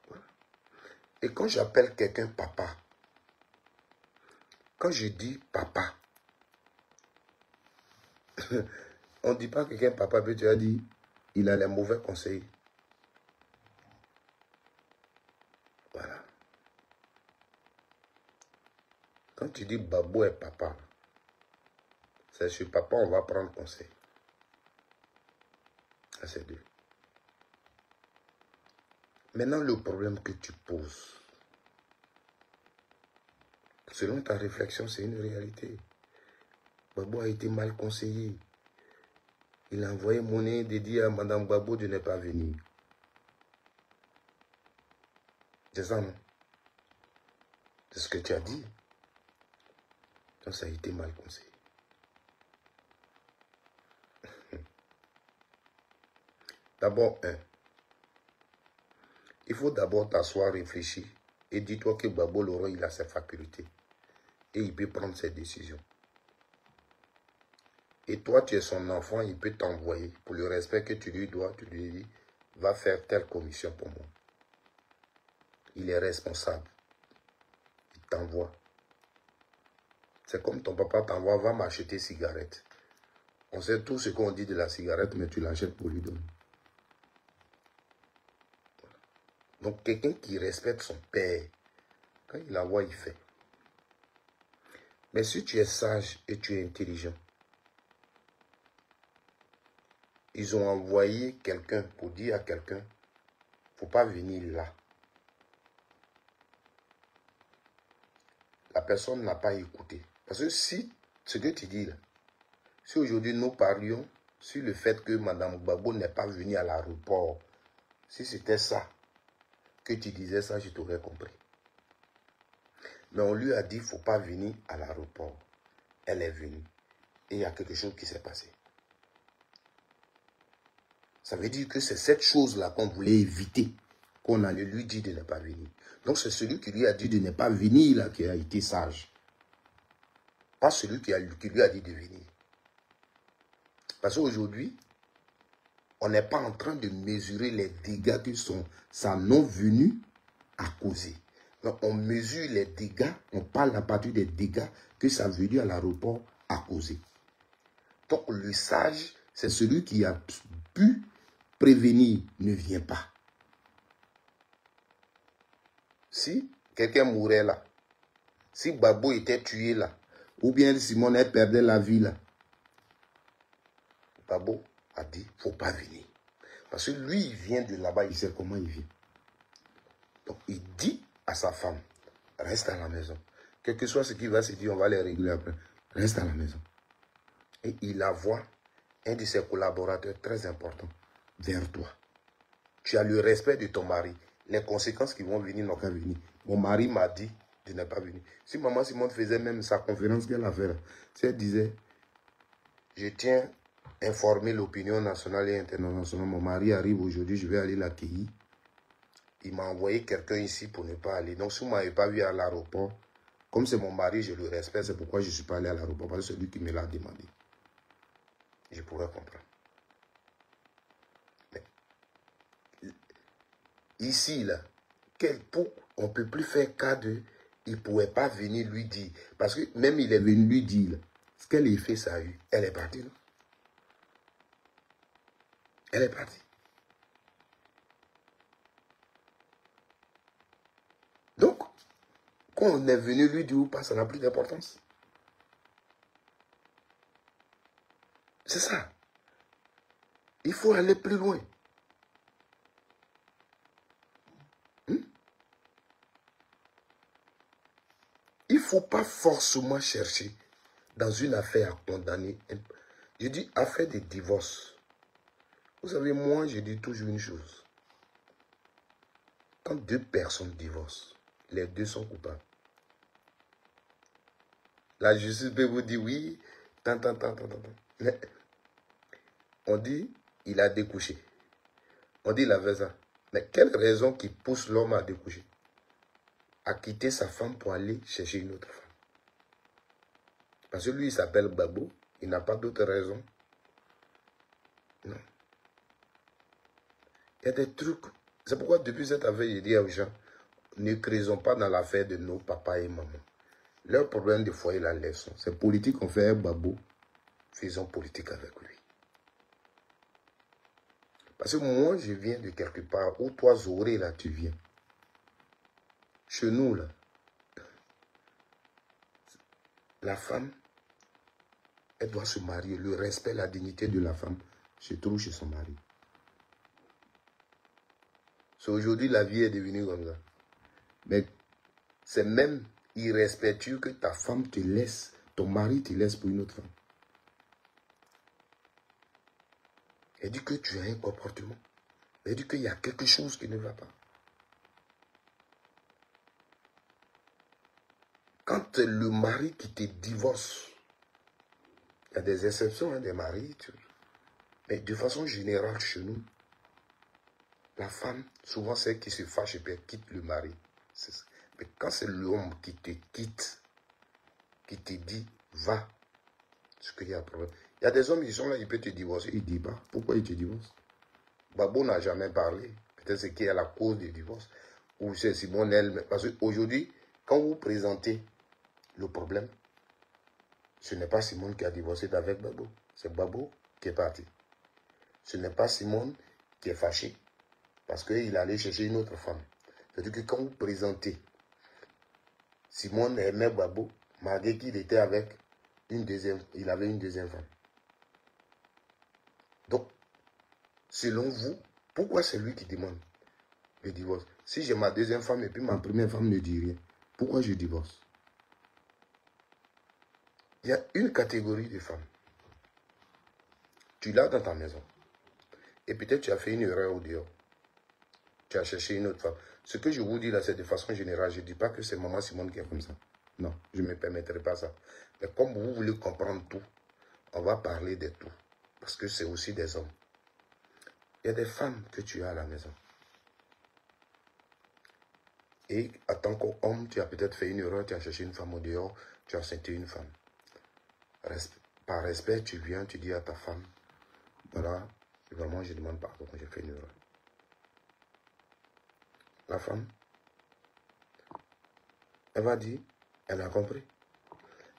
Voilà. Et quand j'appelle quelqu'un papa, quand je dis papa, on ne dit pas que quelqu'un papa, puis tu as dit, il a les mauvais conseils. Voilà. Quand tu dis Gbagbo est papa, c'est sur papa on va prendre conseil. Ça c'est deux. Maintenant, le problème que tu poses, selon ta réflexion, c'est une réalité. Gbagbo a été mal conseillé. Il a envoyé monnaie de dire à Mme Gbagbo de ne pas venir. C'est ça, non? C'est ce que tu as dit. Donc, ça a été mal conseillé. D'abord, il faut d'abord t'asseoir, réfléchir Et dis-toi que Gbagbo Laurent, il a ses facultés. Et il peut prendre ses décisions. Et toi, tu es son enfant, il peut t'envoyer. Pour le respect que tu lui dois, tu lui dis, va faire telle commission pour moi. Il est responsable. Il t'envoie. C'est comme ton papa t'envoie, va m'acheter cigarette. On sait tout ce qu'on dit de la cigarette, mais tu l'achètes pour lui donner. Donc, quelqu'un qui respecte son père, quand il la voit, il fait. Mais si tu es sage et tu es intelligent, ils ont envoyé quelqu'un pour dire à quelqu'un, il ne faut pas venir là. La personne n'a pas écouté. Parce que si, ce que tu dis là, si aujourd'hui nous parlions sur le fait que Mme Gbagbo n'est pas venue à l'aéroport, si c'était ça, que tu disais ça, je t'aurais compris. Mais on lui a dit, il ne faut pas venir à l'aéroport. Elle est venue. Et il y a quelque chose qui s'est passé. Ça veut dire que c'est cette chose-là qu'on voulait éviter, qu'on allait lui dire de ne pas venir. Donc c'est celui qui lui a dit de ne pas venir là qui a été sage. Pas celui qui lui a dit de venir. Parce qu'aujourd'hui, on n'est pas en train de mesurer les dégâts que sa non-venue a causé. Donc on mesure les dégâts, on parle à partir des dégâts que sa venue à l'aéroport a causé. Donc le sage, c'est celui qui a pu prévenir, ne vient pas. Si quelqu'un mourait là, si Gbagbo était tué là, ou bien Simone perdait la vie là, Gbagbo a dit, il ne faut pas venir. Parce que lui, il vient de là-bas, il sait comment il vient. Donc il dit à sa femme, reste à la maison. Quel que soit ce qu'il va se dire, on va les régler après. Reste à la maison. Et il envoie un de ses collaborateurs très important vers toi. Tu as le respect de ton mari. Les conséquences qui vont venir n'ont qu'à venir. Mon mari m'a dit de ne pas venir. Si maman Simone faisait même sa conférence qu'elle a fait là, si elle disait, je tiens à informer l'opinion nationale et internationale, mon mari arrive aujourd'hui, je vais aller l'accueillir. Il m'a envoyé quelqu'un ici pour ne pas aller. Donc si vous ne m'avez pas vu à l'aéroport, comme c'est mon mari, je le respecte, c'est pourquoi je ne suis pas allé à l'aéroport, parce que c'est lui qui me l'a demandé. Je pourrais comprendre. Mais ici, là, on ne peut plus faire cas de... Il ne pouvait pas venir lui dire. Parce que même il est venu lui dire, là, ce qu'elle a fait, ça a eu. Elle est partie, là. Elle est partie. Donc, quand on est venu lui dire ou pas, ça n'a plus d'importance. C'est ça. Il faut aller plus loin. Il ne faut pas forcément chercher dans une affaire à condamner. Je dis affaire de divorce. Vous savez, moi, je dis toujours une chose. Quand deux personnes divorcent, les deux sont coupables. La justice peut vous dire oui, mais on dit il a découché. On dit il avait ça. Mais quelle raison qui pousse l'homme à découcher? À quitter sa femme pour aller chercher une autre femme. Parce que lui, il s'appelle Gbagbo. Il n'a pas d'autre raison. Non. Il y a des trucs. C'est pourquoi depuis cette affaire, je dis aux gens, ne creusons pas dans l'affaire de nos papas et mamans. Leur problème de foyer, la leçon. C'est politique, on fait un Gbagbo. Faisons politique avec lui. Parce que moi, je viens de quelque part où toi, Zoré, là, tu viens. Chez nous, là, la femme, elle doit se marier. Le respect, la dignité de la femme se trouve chez son mari. Aujourd'hui, la vie est devenue comme ça. Mais c'est même irrespectueux que ta femme te laisse, ton mari te laisse pour une autre femme. Elle dit que tu as un comportement. Elle dit qu'il y a quelque chose qui ne va pas. Quand le mari qui te divorce, il y a des exceptions, hein, des maris, mais de façon générale chez nous, la femme, souvent celle qui se fâche et quitte le mari. Mais quand c'est l'homme qui te quitte, qui te dit, va, c'est qu'il y a un problème. Il y a des hommes, ils sont là, ils peuvent te divorcer. Ils ne disent pas. Pourquoi ils te divorcent? Babo n'a jamais parlé. Peut-être c'est qu'il y a la cause du divorce. Ou c'est Simone elle. Parce qu'aujourd'hui, quand vous présentez le problème, ce n'est pas Simone qui a divorcé avec Babo. C'est Babo qui est parti. Ce n'est pas Simone qui est fâché parce qu'il allait chercher une autre femme. C'est-à-dire que quand vous présentez, Simone aimait Babo, malgré qu'il était avec une deuxième, il avait une deuxième femme. Donc, selon vous, pourquoi c'est lui qui demande le divorce? Si j'ai ma deuxième femme et puis ma première femme ne dit rien, pourquoi je divorce? Il y a une catégorie de femmes. Tu l'as dans ta maison. Et peut-être tu as fait une erreur au dehors. Tu as cherché une autre femme. Ce que je vous dis là, c'est de façon générale. Je ne dis pas que c'est Maman Simone qui est comme ça. Non, je ne me permettrai pas ça. Mais comme vous voulez comprendre tout, on va parler de tout. Parce que c'est aussi des hommes. Il y a des femmes que tu as à la maison. Et en tant qu'homme, tu as peut-être fait une erreur, tu as cherché une femme au dehors, tu as senti une femme. Par respect, tu viens, tu dis à ta femme, voilà, vraiment, je demande pardon, j'ai fait une erreur. La femme, elle va dire, elle a compris.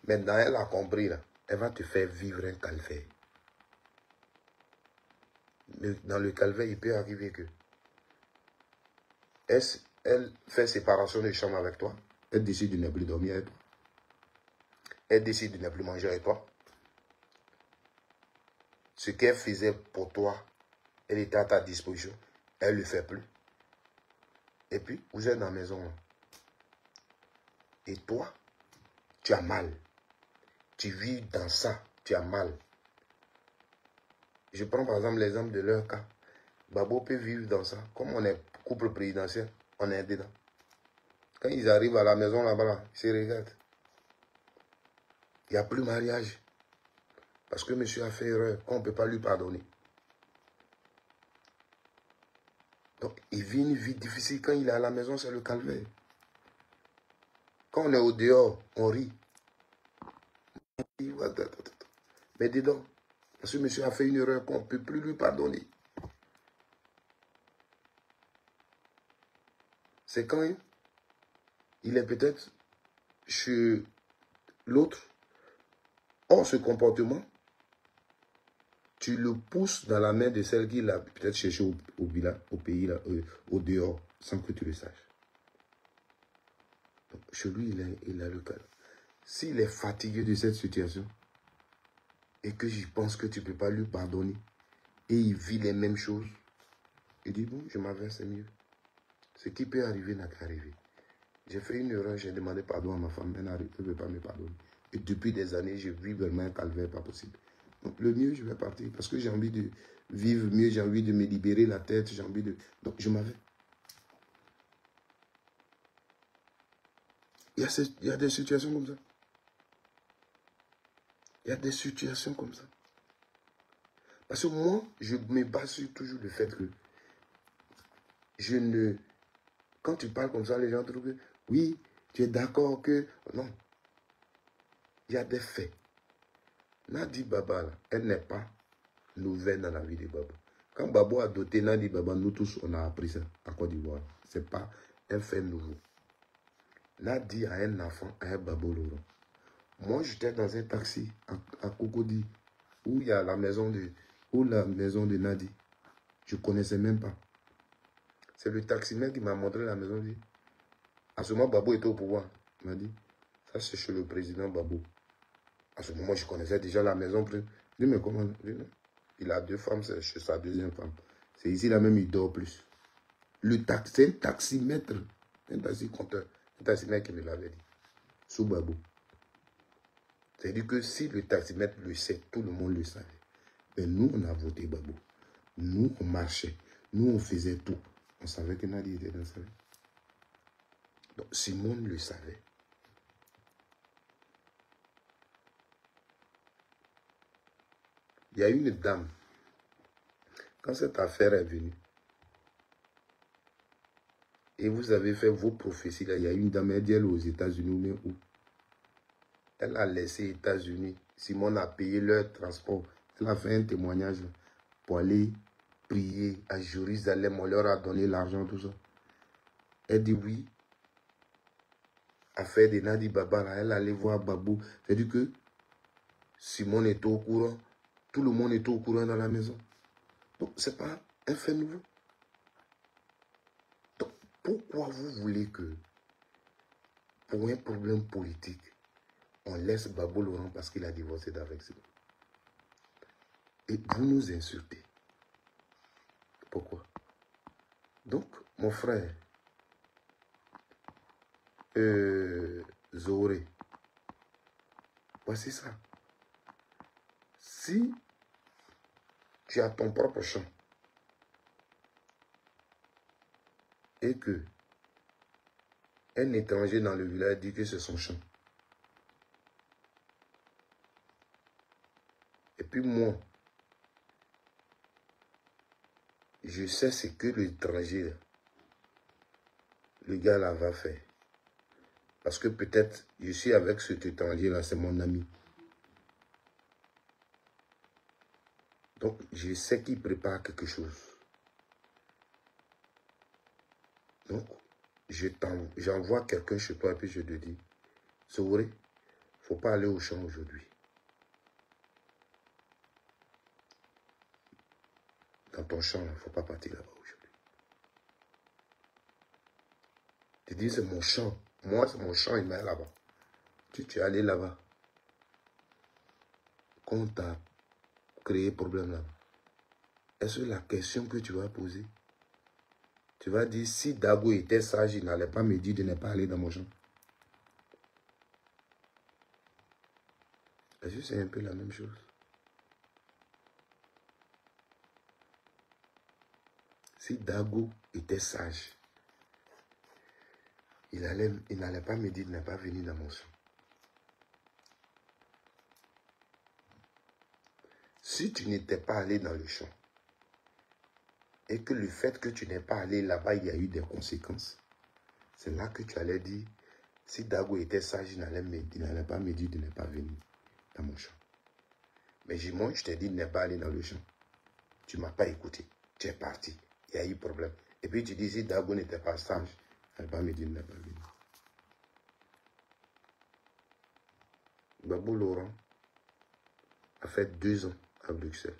Maintenant, elle a compris, là, elle va te faire vivre un calvaire. Mais dans le calvaire, il peut arriver que elle fait séparation de chambre avec toi, elle décide de ne plus dormir avec toi, elle décide de ne plus manger avec toi. Ce qu'elle faisait pour toi, elle était à ta disposition, elle ne le fait plus. Et puis, vous êtes dans la maison. Là. Et toi, tu as mal. Tu vis dans ça, tu as mal. Je prends par exemple l'exemple de leur cas. Babo peut vivre dans ça. Comme on est couple présidentiel, on est dedans. Quand ils arrivent à la maison là-bas, ils se regardent. Il n'y a plus mariage. Parce que monsieur a fait erreur, on ne peut pas lui pardonner. Donc, il vit une vie difficile. Quand il est à la maison, c'est le calvaire. Quand on est au dehors, on rit. Mais dedans, parce que monsieur a fait une erreur qu'on ne peut plus lui pardonner. C'est quand il est peut-être chez l'autre, or ce comportement, tu le pousses dans la main de celle qu'il a peut-être cherché au pays, là, au dehors, sans que tu le saches. Donc, chez lui, il a le cas. S'il est fatigué de cette situation, et que je pense que tu ne peux pas lui pardonner, et il vit les mêmes choses, il dit, bon, je m'avance, c'est mieux. Ce qui peut arriver n'a qu'à arriver. J'ai fait une erreur, j'ai demandé pardon à ma femme, elle ne veut pas me pardonner. Et depuis des années, je vis vraiment un calvaire pas possible. Donc le mieux, je vais partir, parce que j'ai envie de vivre mieux, j'ai envie de me libérer la tête, j'ai envie de... Donc je m'avais. Il y a des situations comme ça. Il y a des situations comme ça. Parce que moi, je me base sur toujours le fait que je ne... Quand tu parles comme ça, les gens trouvent que oui, tu es d'accord que... Non. Il y a des faits. Nadi Baba, là, elle n'est pas nouvelle dans la vie de Babo. Quand Babo a doté Nadi Baba, nous tous, on a appris ça à Côte d'Ivoire. Ce n'est pas un fait nouveau. Nadi a un enfant, a un Babo Laurent. Moi, j'étais dans un taxi à Cocody, où il y a la maison de Nadi. Je ne connaissais même pas. C'est le taximètre qui m'a montré la maison. Dit, à ce moment, Babo était au pouvoir. Il m'a dit, ça c'est chez le président Babo. À ce moment, je connaissais déjà la maison. Je dis, mais comment? Il a 2 femmes, c'est chez sa deuxième femme. C'est ici, là même, il dort plus. C'est un taximètre, un taxi-compteur, un taximètre qui me l'avait dit. Sous Babo. C'est-à-dire que si le taximètre le sait, tout le monde le savait. Mais nous, on a voté Babo. Nous, on marchait. Nous, on faisait tout. On savait que Nadi était dans sa vie. Donc, Simone le savait. Il y a une dame, quand cette affaire est venue, Et vous avez fait vos prophéties. Là. Il y a une dame, elle dit elle est aux États-Unis, mais où? Elle a laissé les États-Unis. Simone a payé leur transport. Elle a fait un témoignage pour aller prier à Jérusalem. On leur a donné l'argent, tout ça. Elle dit oui. Affaire de Nadi Baba, là, elle allait voir Babou. C'est-à-dire que Simone était au courant. Tout le monde était au courant dans la maison. Donc, ce n'est pas un fait nouveau. Donc, pourquoi vous voulez que, pour un problème politique, on laisse Babou Laurent parce qu'il a divorcé d'avec Simone? Et vous nous insultez. Pourquoi? Donc, mon frère, Zoré, voici ça. Si tu as ton propre champ et que un étranger dans le village dit que c'est son champ, et puis moi, je sais ce que l'étranger, le gars là va faire. Parce que peut-être, je suis avec cet étranger-là, c'est mon ami. Donc, je sais qu'il prépare quelque chose. Donc, j'envoie quelqu'un chez toi et puis je te dis, Souré, il ne faut pas aller au champ aujourd'hui. Dans ton champ, il ne faut pas partir là-bas aujourd'hui. Tu dis, c'est mon champ. Moi, c'est mon champ, il m'a là-bas. Tu es allé là-bas. Quand tu as créé problème là-bas, est-ce que la question que tu vas poser, tu vas dire, si Dago était sage, il n'allait pas me dire de ne pas aller dans mon champ. Est-ce que c'est un peu la même chose? Si Dago était sage, il n'allait pas me dire de ne pas venir dans mon champ. Si tu n'étais pas allé dans le champ, et que le fait que tu n'es pas allé là-bas, il y a eu des conséquences, c'est là que tu allais dire, si Dago était sage, il n'allait pas me dire de ne pas venir dans mon champ. Mais moi, je t'ai dit de ne pas aller dans le champ. Tu ne m'as pas écouté. Tu es parti. Il y a eu problème. Et puis tu dis, si Dago n'était pas sage, il n'allait pas me dire de ne pas venir. Babou Laurent a fait 2 ans à Bruxelles.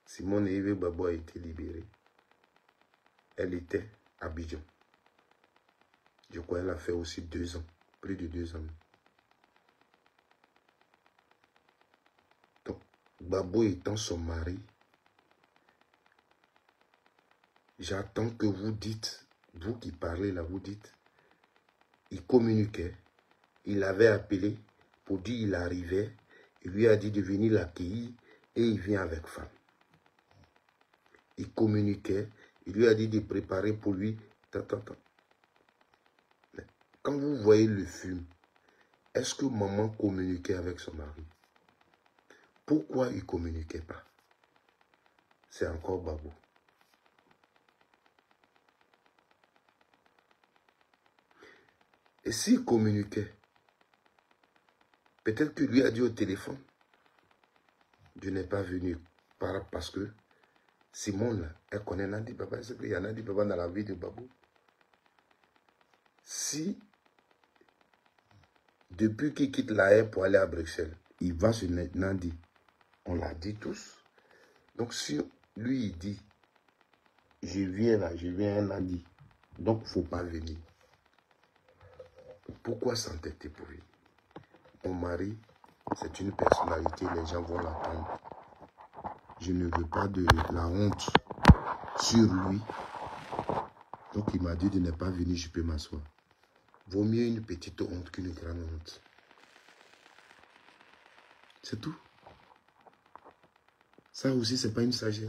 Simone Yves Babou a été libérée. Elle était à Abidjan. Je crois qu'elle a fait aussi 2 ans. Plus de 2 ans. Donc, Babou étant son mari, j'attends que vous dites, vous qui parlez là, vous dites, il communiquait, il avait appelé pour dire qu'il arrivait, il lui a dit de venir l'accueillir et il vient avec femme. Il communiquait, il lui a dit de préparer pour lui. Mais quand vous voyez le film, est-ce que maman communiquait avec son mari? Pourquoi il ne communiquait pas? C'est encore Babou. Et s'il communiquait, peut-être qu'il lui a dit au téléphone, je n'ai pas venu parce que Simone, elle connaît Nadi Baba, il y a Nadi Baba dans la vie de Babou. Si, depuis qu'il quitte la haie pour aller à Bruxelles, il va sur Nadi, on l'a dit tous. Donc si lui, il dit, je viens là, je viens à Nadi, donc il ne faut pas venir. Pourquoi s'entêter pour lui? Mon mari, c'est une personnalité, les gens vont l'entendre. Je ne veux pas de la honte sur lui. Donc il m'a dit de ne pas venir, je peux m'asseoir. Vaut mieux une petite honte qu'une grande honte. C'est tout. Ça aussi, ce n'est pas une sagesse.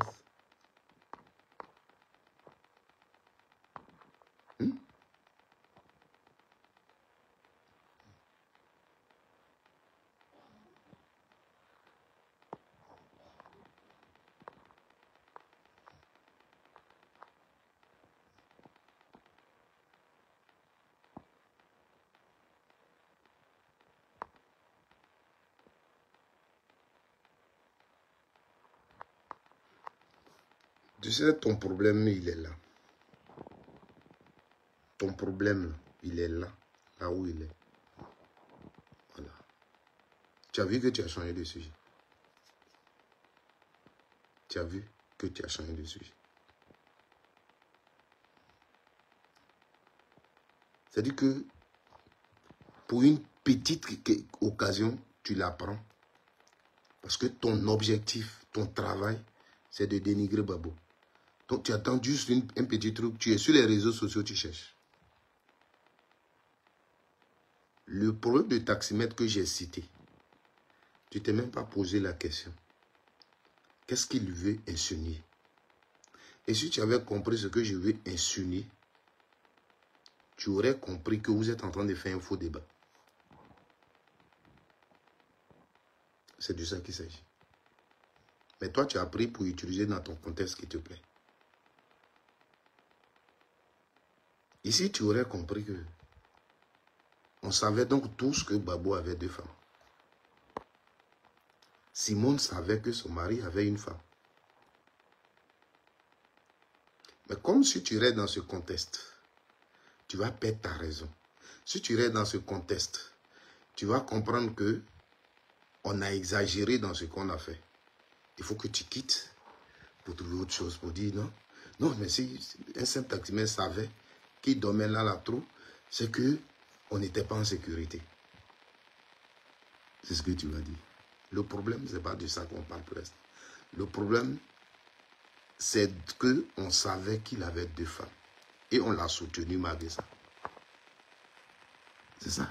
Tu sais, ton problème, il est là. Ton problème, il est là. Là où il est. Voilà. Tu as vu que tu as changé de sujet. Tu as vu que tu as changé de sujet. C'est-à-dire que pour une petite occasion, tu la prends. Parce que ton objectif, ton travail, c'est de dénigrer Babo. Donc tu attends juste un petit truc. Tu es sur les réseaux sociaux, tu cherches. Le problème de taximètre que j'ai cité, tu ne t'es même pas posé la question. Qu'est-ce qu'il veut insinuer? Et si tu avais compris ce que je veux insinuer, tu aurais compris que vous êtes en train de faire un faux débat. C'est de ça qu'il s'agit. Mais toi, tu as pris pour utiliser dans ton contexte qui te plaît. Ici, tu aurais compris que on savait donc tous que Babo avait 2 femmes. Simone savait que son mari avait une femme. Mais comme si tu restes dans ce contexte, tu vas perdre ta raison. Si tu restes dans ce contexte, tu vas comprendre que on a exagéré dans ce qu'on a fait. Il faut que tu quittes pour trouver autre chose, pour dire non. Non, mais si un simple taximan savait qu'il dormait là, la trou, c'est que on n'était pas en sécurité. C'est ce que tu vas dire. Le problème, ce n'est pas de ça qu'on parle presque. Le problème, c'est qu'on savait qu'il avait 2 femmes. Et on l'a soutenu malgré ça. C'est ça.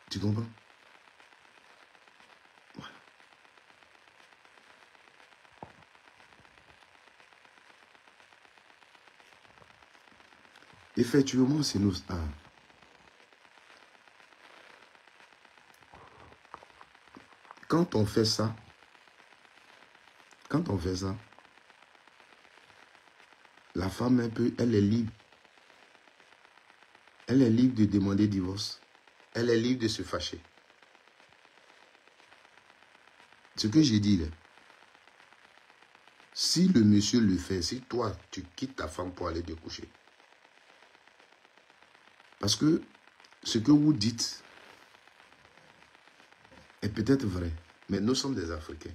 Tu comprends? Voilà. Effectivement, c'est nous. Quand on fait ça, la femme, elle est libre. Elle est libre de demander divorce. Elle est libre de se fâcher. Ce que j'ai dit là, si le monsieur le fait, si toi, tu quittes ta femme pour aller te coucher, parce que ce que vous dites est peut-être vrai, mais nous sommes des Africains.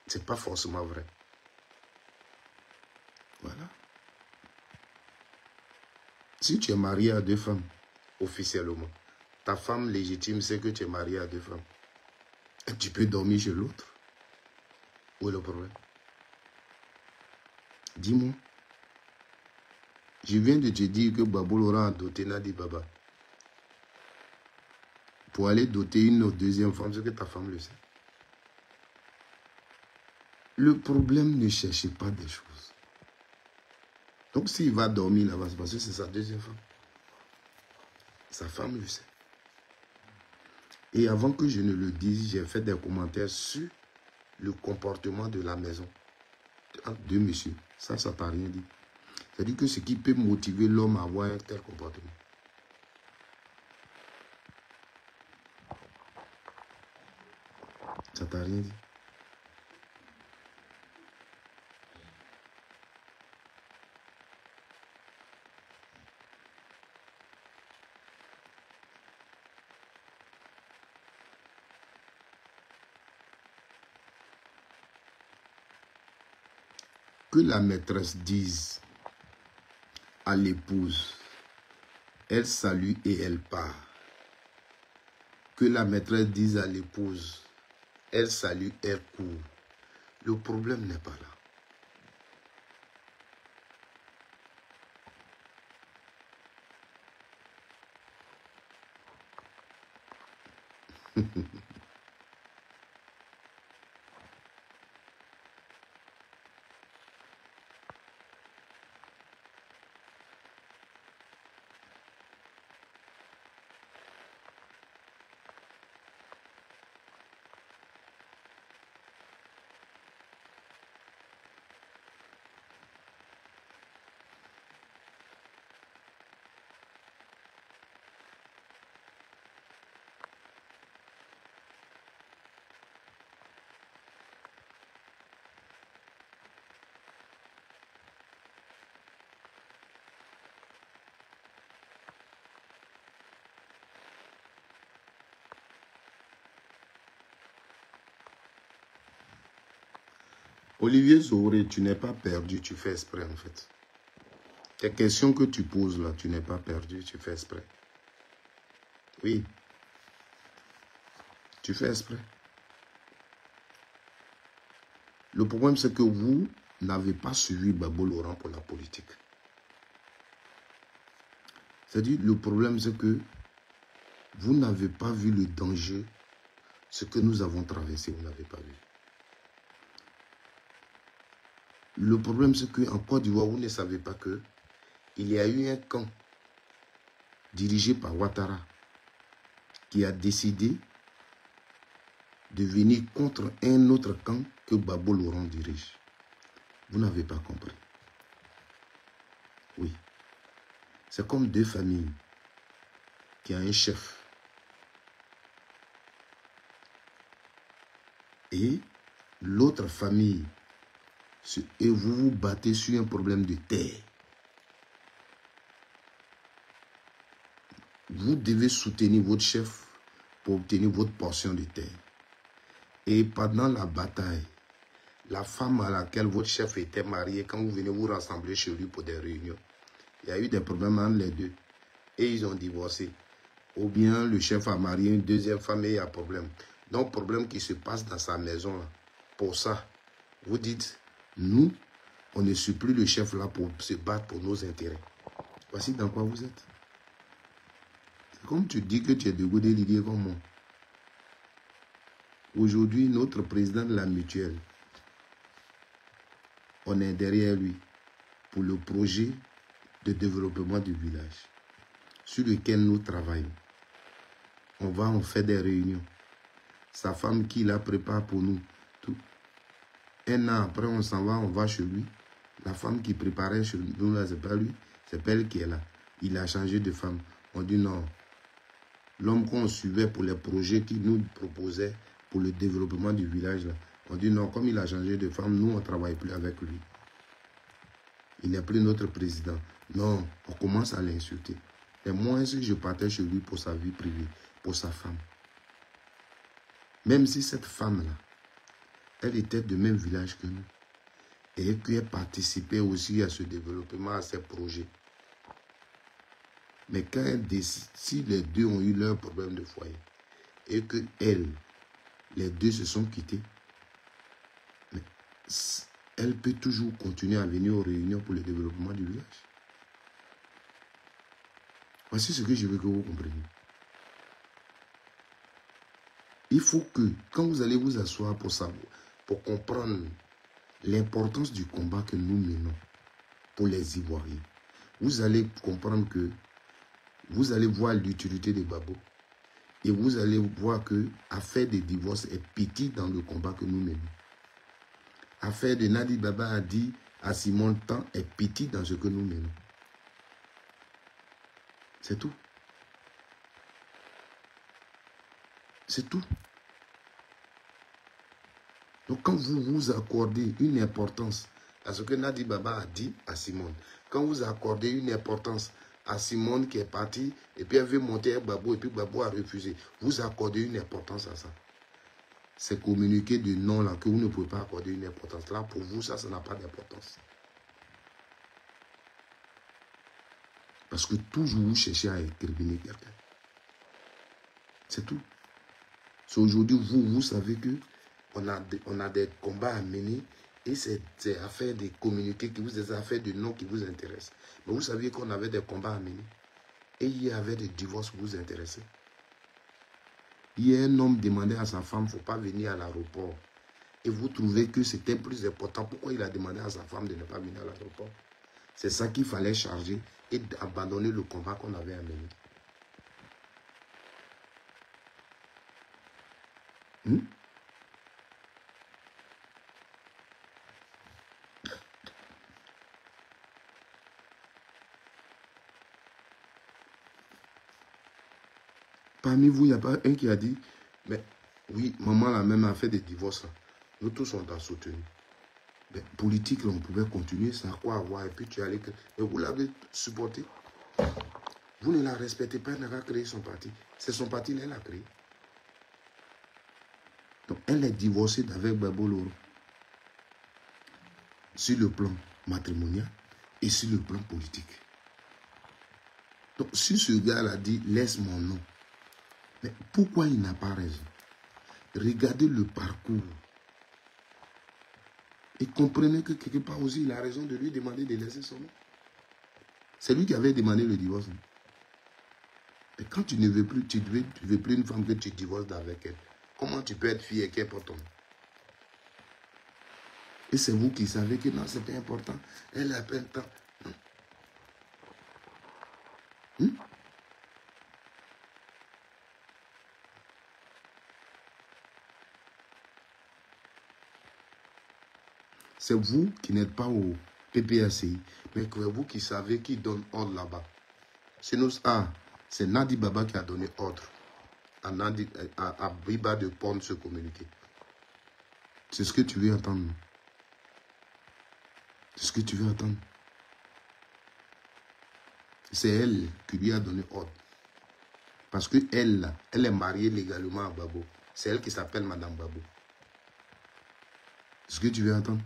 Ce n'est pas forcément vrai. Voilà. Si tu es marié à 2 femmes, officiellement, ta femme légitime sait que tu es marié à 2 femmes. Et tu peux dormir chez l'autre. Où est le problème? Dis-moi. Je viens de te dire que Babou l'aura doté Nadi Baba. Pour aller doter une deuxième femme, c'est que ta femme le sait. Le problème, ne cherchez pas des choses. Donc s'il va dormir là-bas, c'est parce que c'est sa deuxième femme. Sa femme le sait. Et avant que je ne le dise, j'ai fait des commentaires sur le comportement de la maison. De monsieur. Ça t'a rien dit. C'est-à-dire que ce qui peut motiver l'homme à avoir un tel comportement. Ça t'a rien dit. Que la maîtresse dise à l'épouse, elle salue et elle part. Que la maîtresse dise à l'épouse, elle salue, elle court. Le problème n'est pas là. Olivier Zoré, tu n'es pas perdu, tu fais exprès en fait. Les questions que tu poses là, tu n'es pas perdu, tu fais exprès. Oui. Tu fais exprès. Le problème, c'est que vous n'avez pas suivi Gbagbo Laurent pour la politique. C'est-à-dire, le problème, c'est que vous n'avez pas vu le danger, ce que nous avons traversé, vous n'avez pas vu. Le problème, c'est qu'en Côte d'Ivoire, vous ne savez pas que il y a eu un camp dirigé par Ouattara qui a décidé de venir contre un autre camp que Gbagbo Laurent dirige. Vous n'avez pas compris. Oui. C'est comme deux familles qui ont un chef. Et l'autre famille, et vous vous battez sur un problème de terre. Vous devez soutenir votre chef pour obtenir votre portion de terre. Et pendant la bataille, la femme à laquelle votre chef était marié, quand vous venez vous rassembler chez lui pour des réunions, il y a eu des problèmes entre les deux. Et ils ont divorcé. Ou bien le chef a marié une deuxième femme et il y a problème. Donc, problème qui se passe dans sa maison. Là. Pour ça, vous dites, nous, on ne suit plus le chef là pour se battre pour nos intérêts. Voici dans quoi vous êtes. C'est comme tu dis que tu es de Godé Didier comme moi. Aujourd'hui, notre président de la mutuelle, on est derrière lui pour le projet de développement du village sur lequel nous travaillons. On fait des réunions. Sa femme qui la prépare pour nous. Tout. Un an après, on s'en va, on va chez lui. La femme qui préparait chez nous, là, c'est pas lui, c'est pas elle qui est là. Il a changé de femme. On dit non. L'homme qu'on suivait pour les projets qu'il nous proposait pour le développement du village, là, on dit non, comme il a changé de femme, nous, on ne travaille plus avec lui. Il n'est plus notre président. Non, on commence à l'insulter. Et moi, si je partais chez lui pour sa vie privée, pour sa femme, même si cette femme-là, elle était de même village que nous, et qu'elle participait aussi à ce développement, à ces projets. Mais quand elle décide, si les deux ont eu leur problème de foyer, et que les deux se sont quittés, mais elle peut toujours continuer à venir aux réunions pour le développement du village. Voici ce que je veux que vous compreniez. Il faut que, quand vous allez vous asseoir pour savoir, pour comprendre l'importance du combat que nous menons pour les Ivoiriens, vous allez comprendre que vous allez voir l'utilité de Gbagbo et vous allez voir que l'affaire des divorces est petite dans le combat que nous menons. L'affaire de Nadi Baba a dit à Simon Tan est petite dans ce que nous menons. C'est tout. C'est tout. Donc quand vous vous accordez une importance à ce que Nadi Baba a dit à Simone, quand vous accordez une importance à Simone qui est partie et puis elle veut monter à Gbagbo et puis Gbagbo a refusé, vous accordez une importance à ça. C'est communiquer de non là que vous ne pouvez pas accorder une importance. Là pour vous ça n'a pas d'importance. Parce que toujours vous cherchez à incriminer quelqu'un. C'est tout. C'est aujourd'hui vous savez que on a des combats à mener et c'est affaire de communiquer, des affaires de non qui vous intéressent. Mais vous saviez qu'on avait des combats à mener et il y avait des divorces qui vous intéressaient. Hier, un homme demandait à sa femme, il ne faut pas venir à l'aéroport. Et vous trouvez que c'était plus important. Pourquoi il a demandé à sa femme de ne pas venir à l'aéroport? C'est ça qu'il fallait charger et abandonner le combat qu'on avait à mener. Parmi vous, il n'y a pas un qui a dit, mais oui, maman la même a fait des divorces. Nous tous on t'a soutenu. Mais politique, là, on pouvait continuer, ça a quoi avoir, et puis tu allais... Mais vous l'avez supporté. Vous ne la respectez pas, elle n'a pas créé son parti. C'est son parti, elle l'a créé. Donc, elle est divorcée d'avec Gbagbo Laurent. sur le plan matrimonial et sur le plan politique. Donc, si ce gars-là dit « laisse mon nom », mais pourquoi il n'a pas raison? Regardez le parcours. Et comprenez que quelque part aussi, il a raison de lui demander de laisser son nom. C'est lui qui avait demandé le divorce. Et quand tu ne veux plus, tu ne veux plus une femme que tu divorces avec elle. Comment tu peux être fier qu'elle porte ton nom? Et c'est vous qui savez que non, c'est pas important. Elle a plein de temps. C'est vous qui n'êtes pas au PPACI, mais c'est vous qui savez qui donne ordre là-bas. C'est Nadi Baba qui a donné ordre à Biba de prendre ce communiqué. C'est ce que tu veux entendre. C'est ce que tu veux entendre. C'est elle qui lui a donné ordre. Parce qu'elle est mariée légalement à Babo. C'est elle qui s'appelle Madame Babo. C'est ce que tu veux entendre.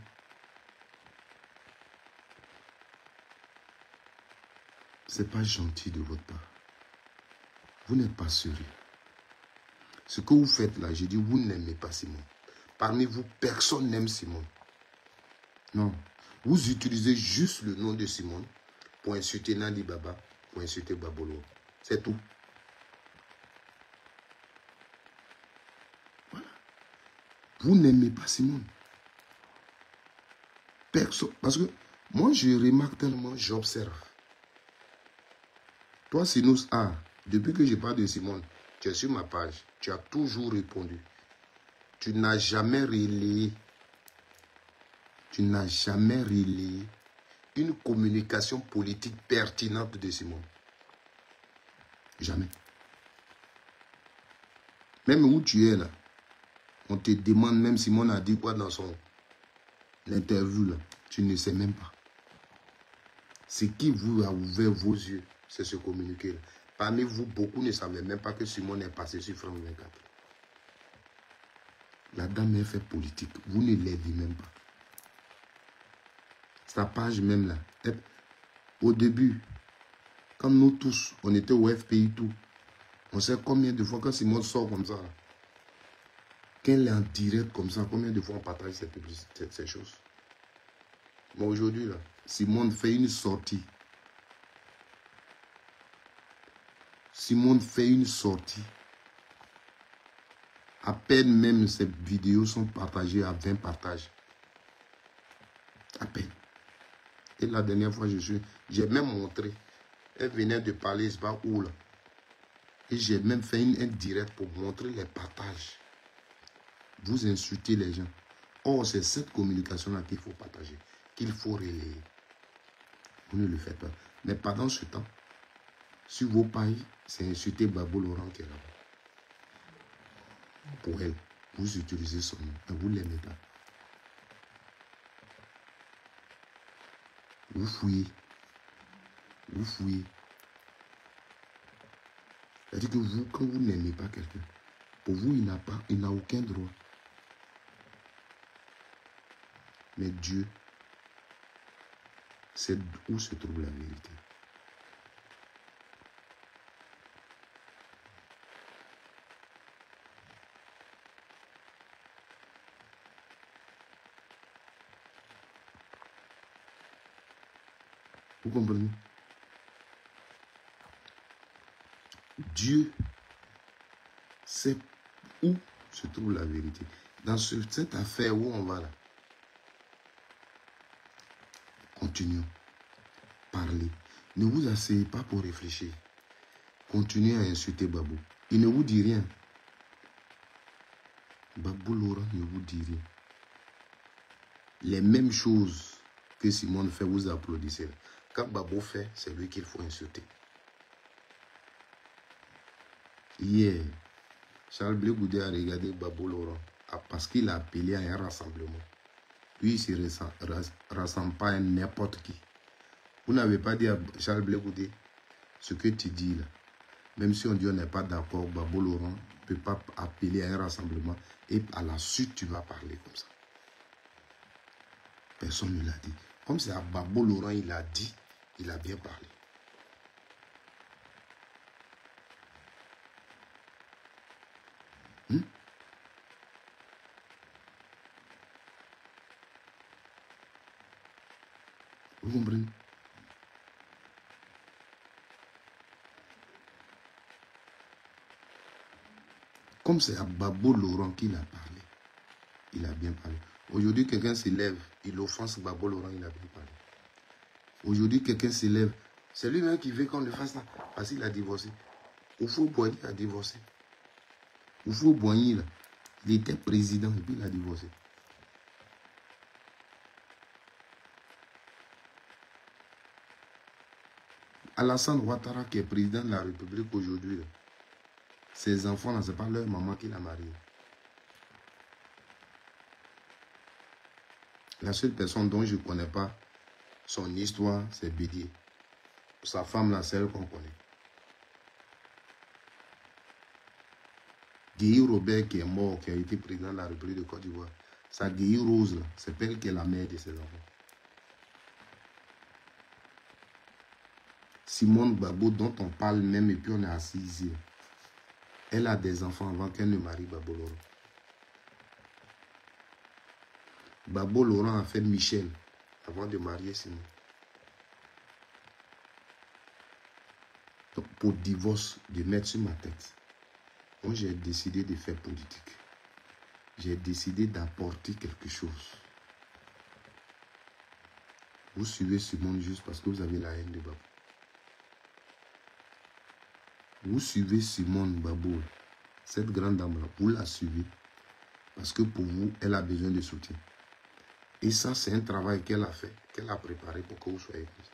C'est pas gentil de votre part. Vous n'êtes pas sérieux. Ce que vous faites là, j'ai dit, vous n'aimez pas Simone. Parmi vous, personne n'aime Simone. Non. Vous utilisez juste le nom de Simone pour insulter Nadi Baba, pour insulter Babolo. C'est tout. Voilà. Vous n'aimez pas Simone. Personne. Parce que moi, je remarque tellement, j'observe. Toi, Sinus A, depuis que je parle de Simone, tu es sur ma page, tu as toujours répondu. Tu n'as jamais relayé. Tu n'as jamais relayé une communication politique pertinente de Simone. Jamais. Même où tu es là, on te demande, même Simone a dit quoi dans son interview là, tu ne sais même pas. Ce qui vous a ouvert vos yeux, c'est ce communiqué là. Parmi vous, beaucoup ne savaient même pas que Simone est passé sur France 24. La dame est fait politique. Vous ne l'aidez même pas. Sa page même là. Au début, comme nous tous, on était au FPI tout. On sait combien de fois quand Simone sort comme ça. Là, qu'elle est en direct comme ça, combien de fois on partage ces choses. Mais aujourd'hui, là, Simone fait une sortie. Simone fait une sortie. À peine même ces vidéos sont partagées à 20 partages. À peine. Et la dernière fois, j'ai même montré. Elle venait de parler, c'est pas où là. Et j'ai même fait un direct pour montrer les partages. Vous insultez les gens. Or, c'est cette communication-là qu'il faut partager, qu'il faut relayer. Vous ne le faites pas. Mais pendant ce temps, sur vos pailles, c'est insulter Babo Laurent qui est là-bas. Pour elle, vous utilisez son nom et vous ne l'aimez pas. Vous fouillez. Vous fouillez. C'est-à-dire que vous, quand vous n'aimez pas quelqu'un, pour vous, il n'a aucun droit. Mais Dieu, c'est où se trouve la vérité. Vous comprenez? Dieu sait où se trouve la vérité. Dans cette affaire où on va là, continuons. Parlez. Ne vous asseyez pas pour réfléchir. Continuez à insulter Babou. Il ne vous dit rien. Babou Laurent ne vous dit rien. Les mêmes choses que Simone fait, vous applaudissez. Quand Babou fait, c'est lui qu'il faut insulter. Hier, Charles Blé Goudé a regardé Babou Laurent parce qu'il a appelé à un rassemblement. Lui, il ne se rassemble pas à n'importe qui. Vous n'avez pas dit à Charles Blé Goudé ce que tu dis là. Même si on dit on n'est pas d'accord, Babou Laurent ne peut pas appeler à un rassemblement et à la suite, tu vas parler comme ça. Personne ne l'a dit. Comme c'est à Babo Laurent, il a dit, il a bien parlé. Vous comprenez? Comme c'est à Babo Laurent qu'il a parlé, il a bien parlé. Aujourd'hui, quelqu'un s'élève, il offense Babo Laurent, il a bien parlé. Aujourd'hui, quelqu'un s'élève, c'est lui-même qui veut qu'on le fasse là, parce qu'il a divorcé. Oufo Boigny a divorcé. Oufo Boigny, là, il était président et puis il a divorcé. Alassane Ouattara, qui est président de la République aujourd'hui, ses enfants, là, ce n'est pas leur maman qui l'a marié. La seule personne dont je ne connais pas son histoire, c'est Bédier. Sa femme, là, celle qu'on connaît. Guy Robert, qui est mort, qui a été président de la République de Côte d'Ivoire, sa Guy Rose, là, c'est elle qui est la mère de ses enfants. Simone Gbagbo, dont on parle même, et puis on est assis ici. Elle a des enfants avant qu'elle ne marie Gbagbo Laurent. Gbagbo Laurent a fait Michel avant de marier Simone. Donc, pour divorce, de mettre sur ma tête, moi j'ai décidé de faire politique. J'ai décidé d'apporter quelque chose. Vous suivez Simone juste parce que vous avez la haine de Gbagbo. Vous suivez Simone Gbagbo, cette grande dame-là, vous la suivez parce que pour vous, elle a besoin de soutien. Et ça, c'est un travail qu'elle a fait, qu'elle a préparé pour que vous soyez comme ça.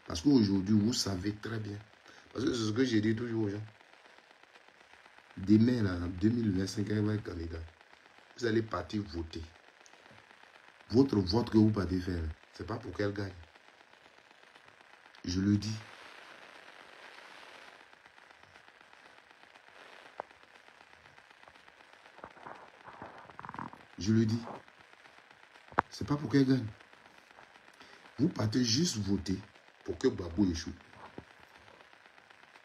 Parce qu'aujourd'hui, vous savez très bien. Parce que c'est ce que j'ai dit toujours aux gens. Demain, là, en 2025, elle va être candidat. Vous allez partir voter. Votre vote que vous partez faire, ce n'est pas pour qu'elle gagne. Je le dis. Je le dis. Ce n'est pas pour qu'elle gagne. Vous partez juste voter pour que Gbagbo échoue.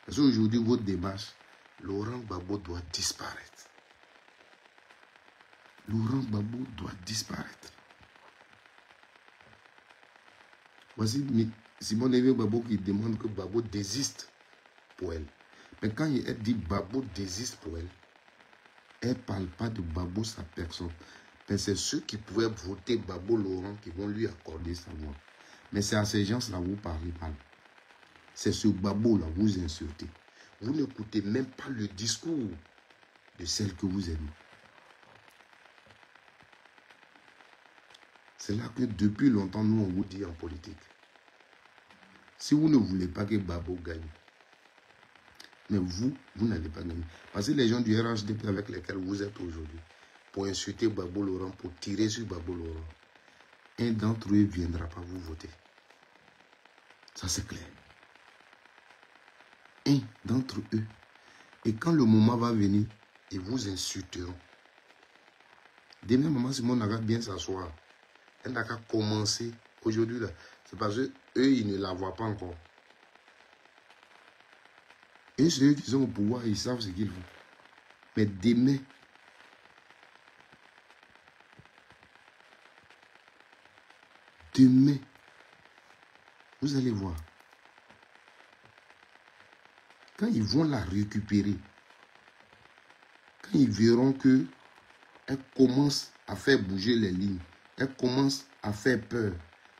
Parce qu'aujourd'hui, votre démarche, Laurent Gbagbo doit disparaître. Laurent Gbagbo doit disparaître. Voici Simone Gbagbo qui demande que Gbagbo désiste pour elle. Mais quand elle dit Gbagbo désiste pour elle, elle ne parle pas de Gbagbo sa personne. Mais c'est ceux qui pouvaient voter Gbagbo Laurent qui vont lui accorder sa voix. Mais c'est à ces gens-là vous parlez mal. C'est ce Gbagbo-là vous insultez. Vous n'écoutez même pas le discours de celle que vous aimez. C'est là que depuis longtemps, nous, on vous dit en politique. Si vous ne voulez pas que Gbagbo gagne, mais vous n'allez pas gagner. Parce que les gens du RHDP avec lesquels vous êtes aujourd'hui, pour insulter Gbagbo Laurent, pour tirer sur Gbagbo Laurent, un d'entre eux ne viendra pas vous voter. Ça, c'est clair. Un d'entre eux. Et quand le moment va venir, ils vous insulteront. Demain, maman Simone n'a qu'à bien s'asseoir. Elle n'a qu'à commencer aujourd'hui. C'est parce qu'eux, ils ne la voient pas encore. Et ceux qui sont au pouvoir, ils savent ce qu'ils font. Mais demain, vous allez voir. Quand ils vont la récupérer, quand ils verront que elle commence à faire bouger les lignes, elle commence à faire peur.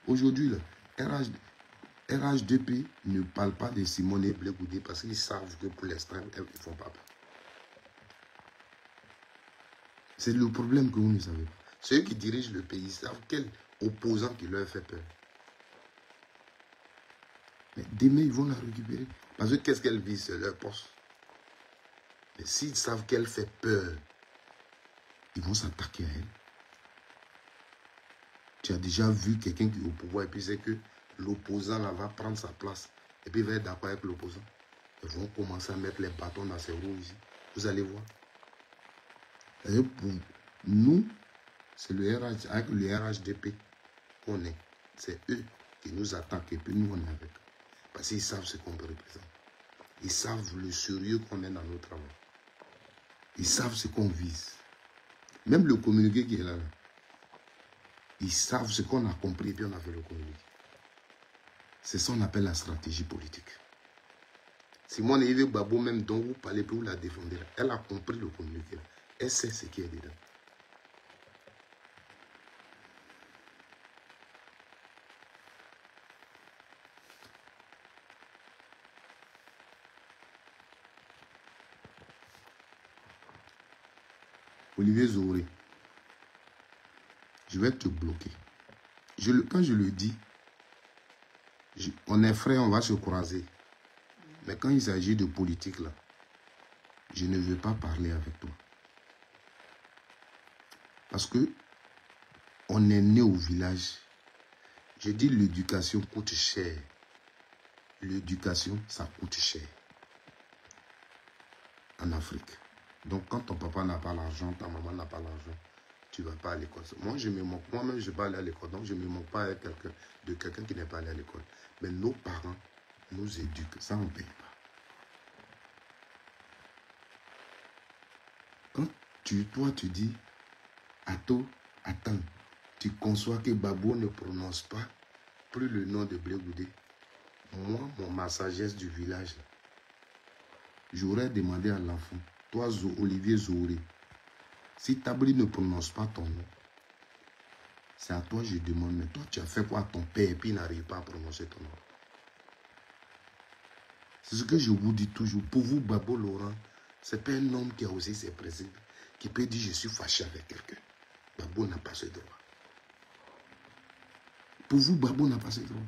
Aujourd'hui, RHDP ne parle pas de Simone et Blé Goudé parce qu'ils savent que pour l'instant, ils ne font pas peur. C'est le problème que vous ne savez pas. Ceux qui dirigent le pays savent quel opposant qui leur fait peur. Mais demain, ils vont la récupérer. Parce que qu'est-ce qu'elle vise? C'est leur poste. Mais s'ils savent qu'elle fait peur, ils vont s'attaquer à elle. Tu as déjà vu quelqu'un qui est au pouvoir et puis c'est que l'opposant là va prendre sa place et puis il va être d'accord avec l'opposant. Ils vont commencer à mettre les bâtons dans ses roues ici. Vous allez voir. Et pour nous, c'est le RH, avec le RHDP qu'on est. C'est eux qui nous attaquent et puis nous, on est avec eux. Parce qu'ils savent ce qu'on représente. Ils savent le sérieux qu'on est dans nos travaux. Ils savent ce qu'on vise. Même le communiqué qui est là, ils savent ce qu'on a compris et puis on a fait le communiqué. C'est ça qu'on appelle la stratégie politique. Simone Yves Babo, même dont vous parlez, puis vous la défendez, elle a compris le communiqué. Elle sait ce qui est dedans. Olivier Zoré, je vais te bloquer. Quand je le dis, on est frères, on va se croiser. Mais quand il s'agit de politique, là, je ne veux pas parler avec toi. Parce que on est né au village. Je dis l'éducation coûte cher. L'éducation, ça coûte cher. En Afrique. Donc quand ton papa n'a pas l'argent, ta maman n'a pas l'argent, tu ne vas pas à l'école. Moi, je me moque. Moi-même, je ne vais pas aller à l'école. Donc je ne me moque pas avec quelqu'un qui n'est pas allé à l'école. Mais nos parents nous éduquent. Ça, on ne paye pas. Quand toi, tu dis, attends, tu conçois que Babo ne prononce pas plus le nom de Blé Goudé. Moi, ma sagesse du village, j'aurais demandé à l'enfant, toi, Olivier Zoré, si Tabri ne prononce pas ton nom, c'est à toi que je demande, mais toi, tu as fait quoi à ton père et puis il n'arrive pas à prononcer ton nom. C'est ce que je vous dis toujours. Pour vous, Babo Laurent, ce n'est pas un homme qui a aussi ses principes, qui peut dire je suis fâché avec quelqu'un. Babo n'a pas ce droit. Pour vous, Babo n'a pas ce droit.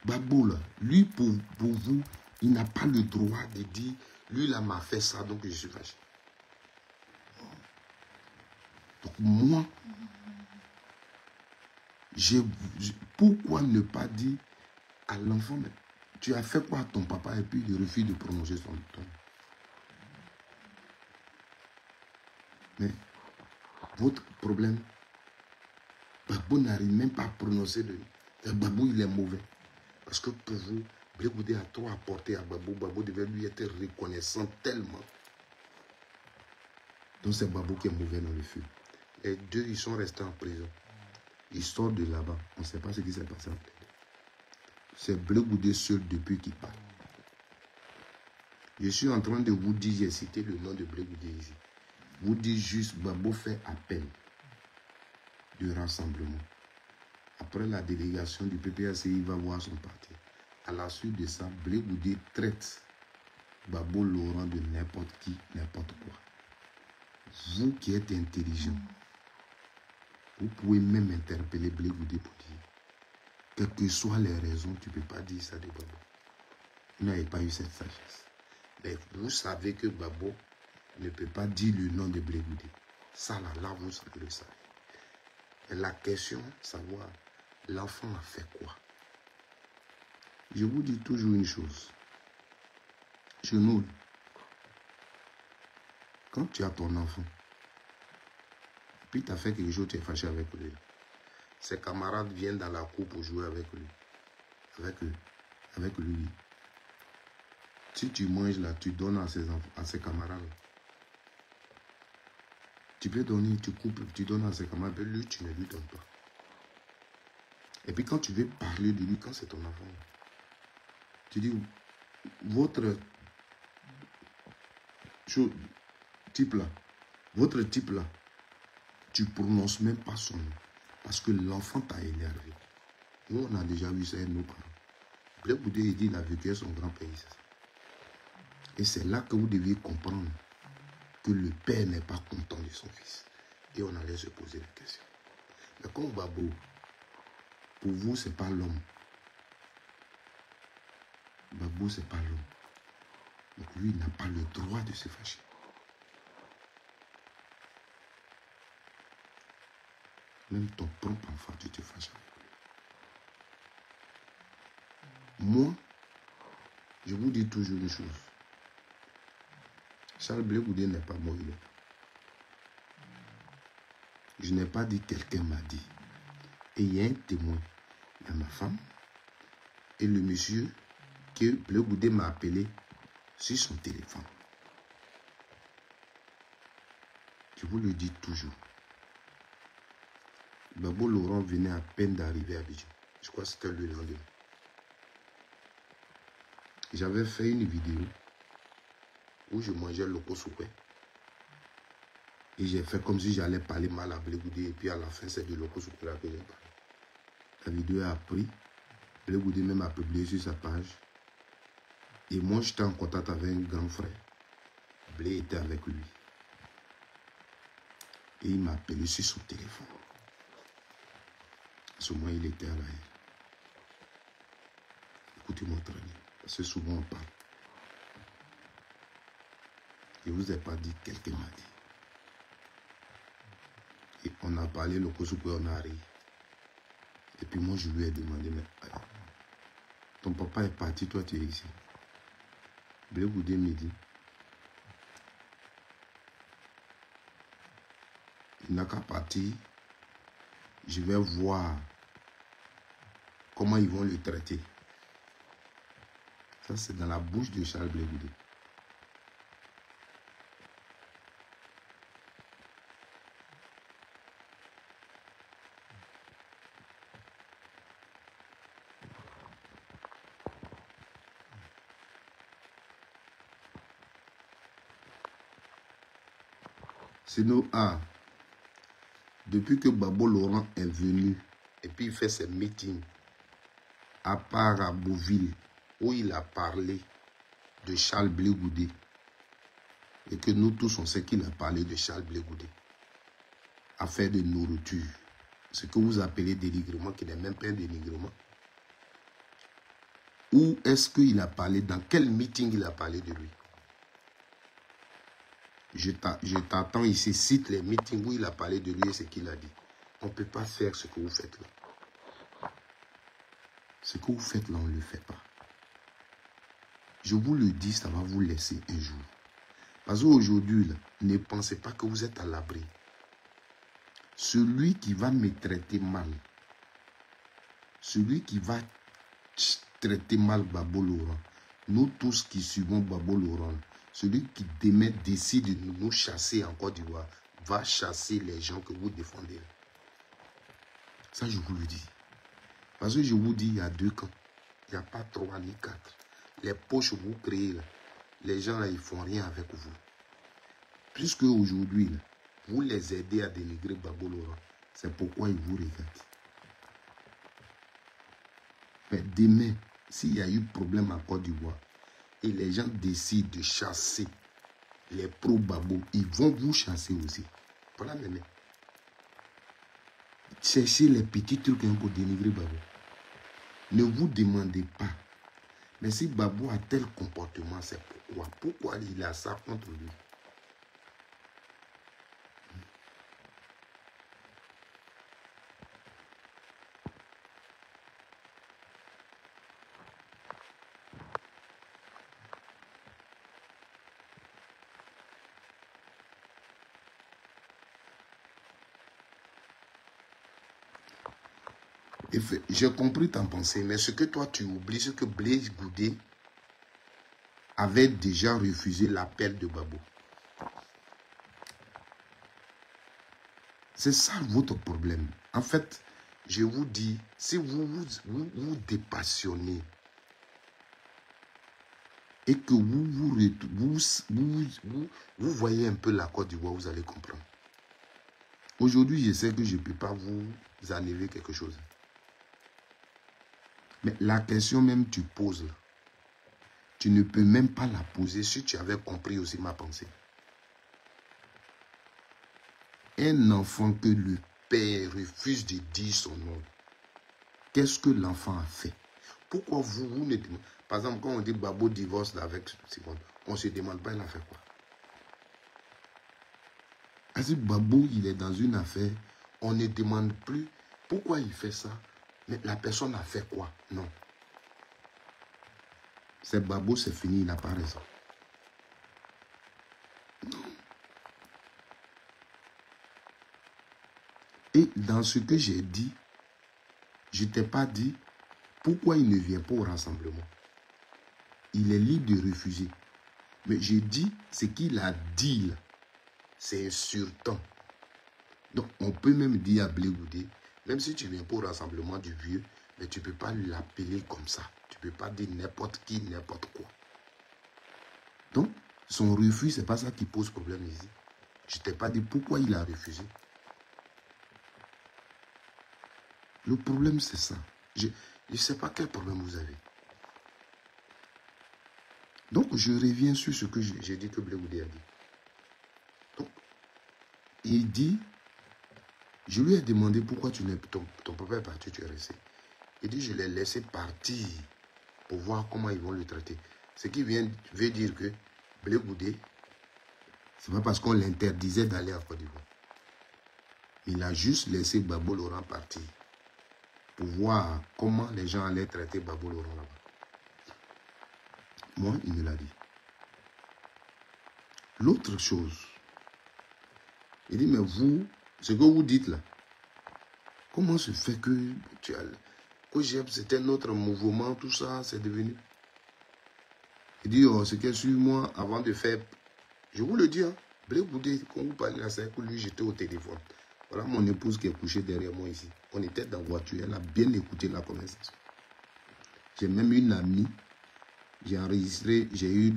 Babo, là, lui, pour vous, il n'a pas le droit de dire, lui, là, m'a fait ça, donc je suis fâché. Donc, moi, pourquoi ne pas dire à l'enfant, mais tu as fait quoi à ton papa et puis il refuse de prononcer son nom. Mais, votre problème, Babo n'arrive même pas à prononcer le nom. Babo, il est mauvais. Parce que pour vous, Blé Goudé a trop apporté à Babo. Babo devait lui être reconnaissant tellement. Donc c'est Babo qui est mauvais dans le film. Les deux, ils sont restés en prison. Ils sortent de là-bas. On ne sait pas ce qui s'est passé entre les deux. C'est Blé Goudé seul depuis qu'il part. Je suis en train de vous dire, j'ai cité le nom de Blé Goudé ici. Vous dites juste, Babo fait appel de rassemblement. Après la délégation du PPACI, il va voir son parti. À la suite de ça, Blé Goudé traite Babo Laurent de n'importe qui, n'importe quoi. Vous qui êtes intelligent, vous pouvez même interpeller Blé Goudé pour dire, quelles que soient les raisons, tu ne peux pas dire ça de Babo. Vous n'avez pas eu cette sagesse. Mais vous savez que Babo ne peut pas dire le nom de Blé Goudé. Ça, là, vous le savez. Et la question, savoir, l'enfant a fait quoi? Je vous dis toujours une chose. Chenoul, quand tu as ton enfant, puis tu as fait quelque chose, tu es fâché avec lui. Ses camarades viennent dans la cour pour jouer avec lui. Avec lui. Si tu manges là, tu donnes à ses camarades. Tu peux donner, tu coupes, tu donnes à ses camarades, mais lui, tu ne lui donnes pas. Et puis quand tu veux parler de lui, quand c'est ton enfant, tu dis, votre type là, tu ne prononces même pas son nom. Parce que l'enfant t'a énervé. Nous, on a déjà vu ça avec nos parents. Blé Goudé, il dit, il a vécu son grand pays. Et c'est là que vous deviez comprendre que le père n'est pas content de son fils. Et on allait se poser la question. Mais comme Babo, pour vous, ce n'est pas l'homme. Babo, ce n'est pas l'homme. Donc lui, il n'a pas le droit de se fâcher. Même ton propre enfant, tu te fâches avec lui. Moi, je vous dis toujours une chose. Charles Blé Goudé n'est pas mauvais. Je n'ai pas dit quelqu'un m'a dit. Et il y a un témoin. Il y a ma femme et le monsieur que Bleu Goudé m'a appelé sur son téléphone. Je vous le dis toujours. Babo Laurent venait à peine d'arriver à Abidjan. Je crois que c'était le lendemain. J'avais fait une vidéo où je mangeais le kosoukwe. Et j'ai fait comme si j'allais parler mal à Bleu Goudé. Et puis à la fin, c'est de l'okosoukwe là que j'ai parlé. La vidéo a pris. Bleu Goudé même a publié sur sa page. Et moi, j'étais en contact avec un grand frère. Blé était avec lui. Et il m'a appelé sur son téléphone. À ce moment, il était à la haine. Écoutez-moi très bien. Parce que souvent, on parle. Je ne vous ai pas dit, quelqu'un m'a dit. Et on a parlé, le kosoukwe, on a ri. Et puis moi, je lui ai demandé, mais ton papa est parti, toi, tu es ici. Bleu Goudé me dit, il n'a qu'à partir. Je vais voir comment ils vont le traiter. Ça, c'est dans la bouche de Charles Bleu Goudé. Sinon, depuis que Babo Laurent est venu, et puis il fait ses meetings, à part à Beauville, où il a parlé de Charles Bleu Goudé, et que nous tous, on sait qu'il a parlé de Charles Bleu Goudé, affaire de nourriture, ce que vous appelez dénigrement, qui n'est même pas un dénigrement. Où est-ce qu'il a parlé, dans quel meeting il a parlé de lui? Je t'attends ici, cite les meetings où il a parlé de lui et ce qu'il a dit. On ne peut pas faire ce que vous faites là. Ce que vous faites là, on ne le fait pas. Je vous le dis, ça va vous laisser un jour. Parce qu'aujourd'hui, ne pensez pas que vous êtes à l'abri. Celui qui va me traiter mal, celui qui va traiter mal Babo Laurent, nous tous qui suivons Babo Laurent, celui qui demain décide de nous chasser en Côte d'Ivoire, va chasser les gens que vous défendez. Ça, je vous le dis. Parce que je vous dis, il y a 2 camps. Il n'y a pas 3 ni 4. Les poches que vous créez, là, les gens, là, ils ne font rien avec vous. Puisque aujourd'hui, vous les aidez à dénigrer Babo Laurent, c'est pourquoi ils vous regardent. Mais demain, s'il y a eu problème en Côte d'Ivoire, et les gens décident de chasser les pro-Babo, ils vont vous chasser aussi. Voilà, même. Cherchez les petits trucs pour dénigrer Babo. Ne vous demandez pas. Mais si Babo a tel comportement, c'est pourquoi? Pourquoi il a ça contre lui? J'ai compris ta pensée, mais ce que toi tu oublies, c'est que Blaise Goudé avait déjà refusé l'appel de Babo. C'est ça votre problème. En fait, je vous dis, si vous dépassionnez et que vous voyez un peu la Côte d'Ivoire, vous allez comprendre. Aujourd'hui, je sais que je ne peux pas vous enlever quelque chose. Mais la question même tu poses, tu ne peux même pas la poser si tu avais compris aussi ma pensée. Un enfant que le père refuse de dire son nom, qu'est-ce que l'enfant a fait? Pourquoi vous ne demandez? Par exemple, quand on dit Babo divorce avec Simone, on ne se demande pas il a fait quoi. Parce que Babo, il est dans une affaire, on ne demande plus pourquoi il fait ça. Mais la personne a fait quoi? Non. C'est Babo, c'est fini, il n'a pas raison. Non. dans ce que j'ai dit, je ne t'ai pas dit pourquoi il ne vient pas au rassemblement. Il est libre de refuser. Mais j'ai dit ce qu'il a dit là. C'est insultant. Donc, on peut même dire à Blé Goudé, même si tu ne viens pas au rassemblement du vieux, mais tu ne peux pas l'appeler comme ça. Tu ne peux pas dire n'importe qui, n'importe quoi. Donc, son refus, ce n'est pas ça qui pose problème ici. Je ne t'ai pas dit pourquoi il a refusé. Le problème, c'est ça. Je ne sais pas quel problème vous avez. Donc, je reviens sur ce que j'ai dit que Blé Goudé a dit. Donc, il dit, je lui ai demandé pourquoi ton papa est parti, tu es resté. Il dit, je l'ai laissé partir pour voir comment ils vont le traiter. Ce qui veut dire que Blé Goudé, ce n'est pas parce qu'on l'interdisait d'aller à Côte d'Ivoire. Il a juste laissé Babo Laurent partir pour voir comment les gens allaient traiter Babo Laurent là-bas. Moi, il me l'a dit. L'autre chose, il dit, mais vous, ce que vous dites là, comment se fait que tu as... c'était notre mouvement, tout ça, c'est devenu... Il dit, oh, ce qui est sur moi, avant de faire... Je vous le dis, hein, Blé Goudé, quand vous parlez là, c'est que lui, j'étais au téléphone. Voilà mon épouse qui est couchée derrière moi ici. On était dans la voiture, elle a bien écouté la conversation. J'ai même une amie, j'ai enregistré, j'ai eu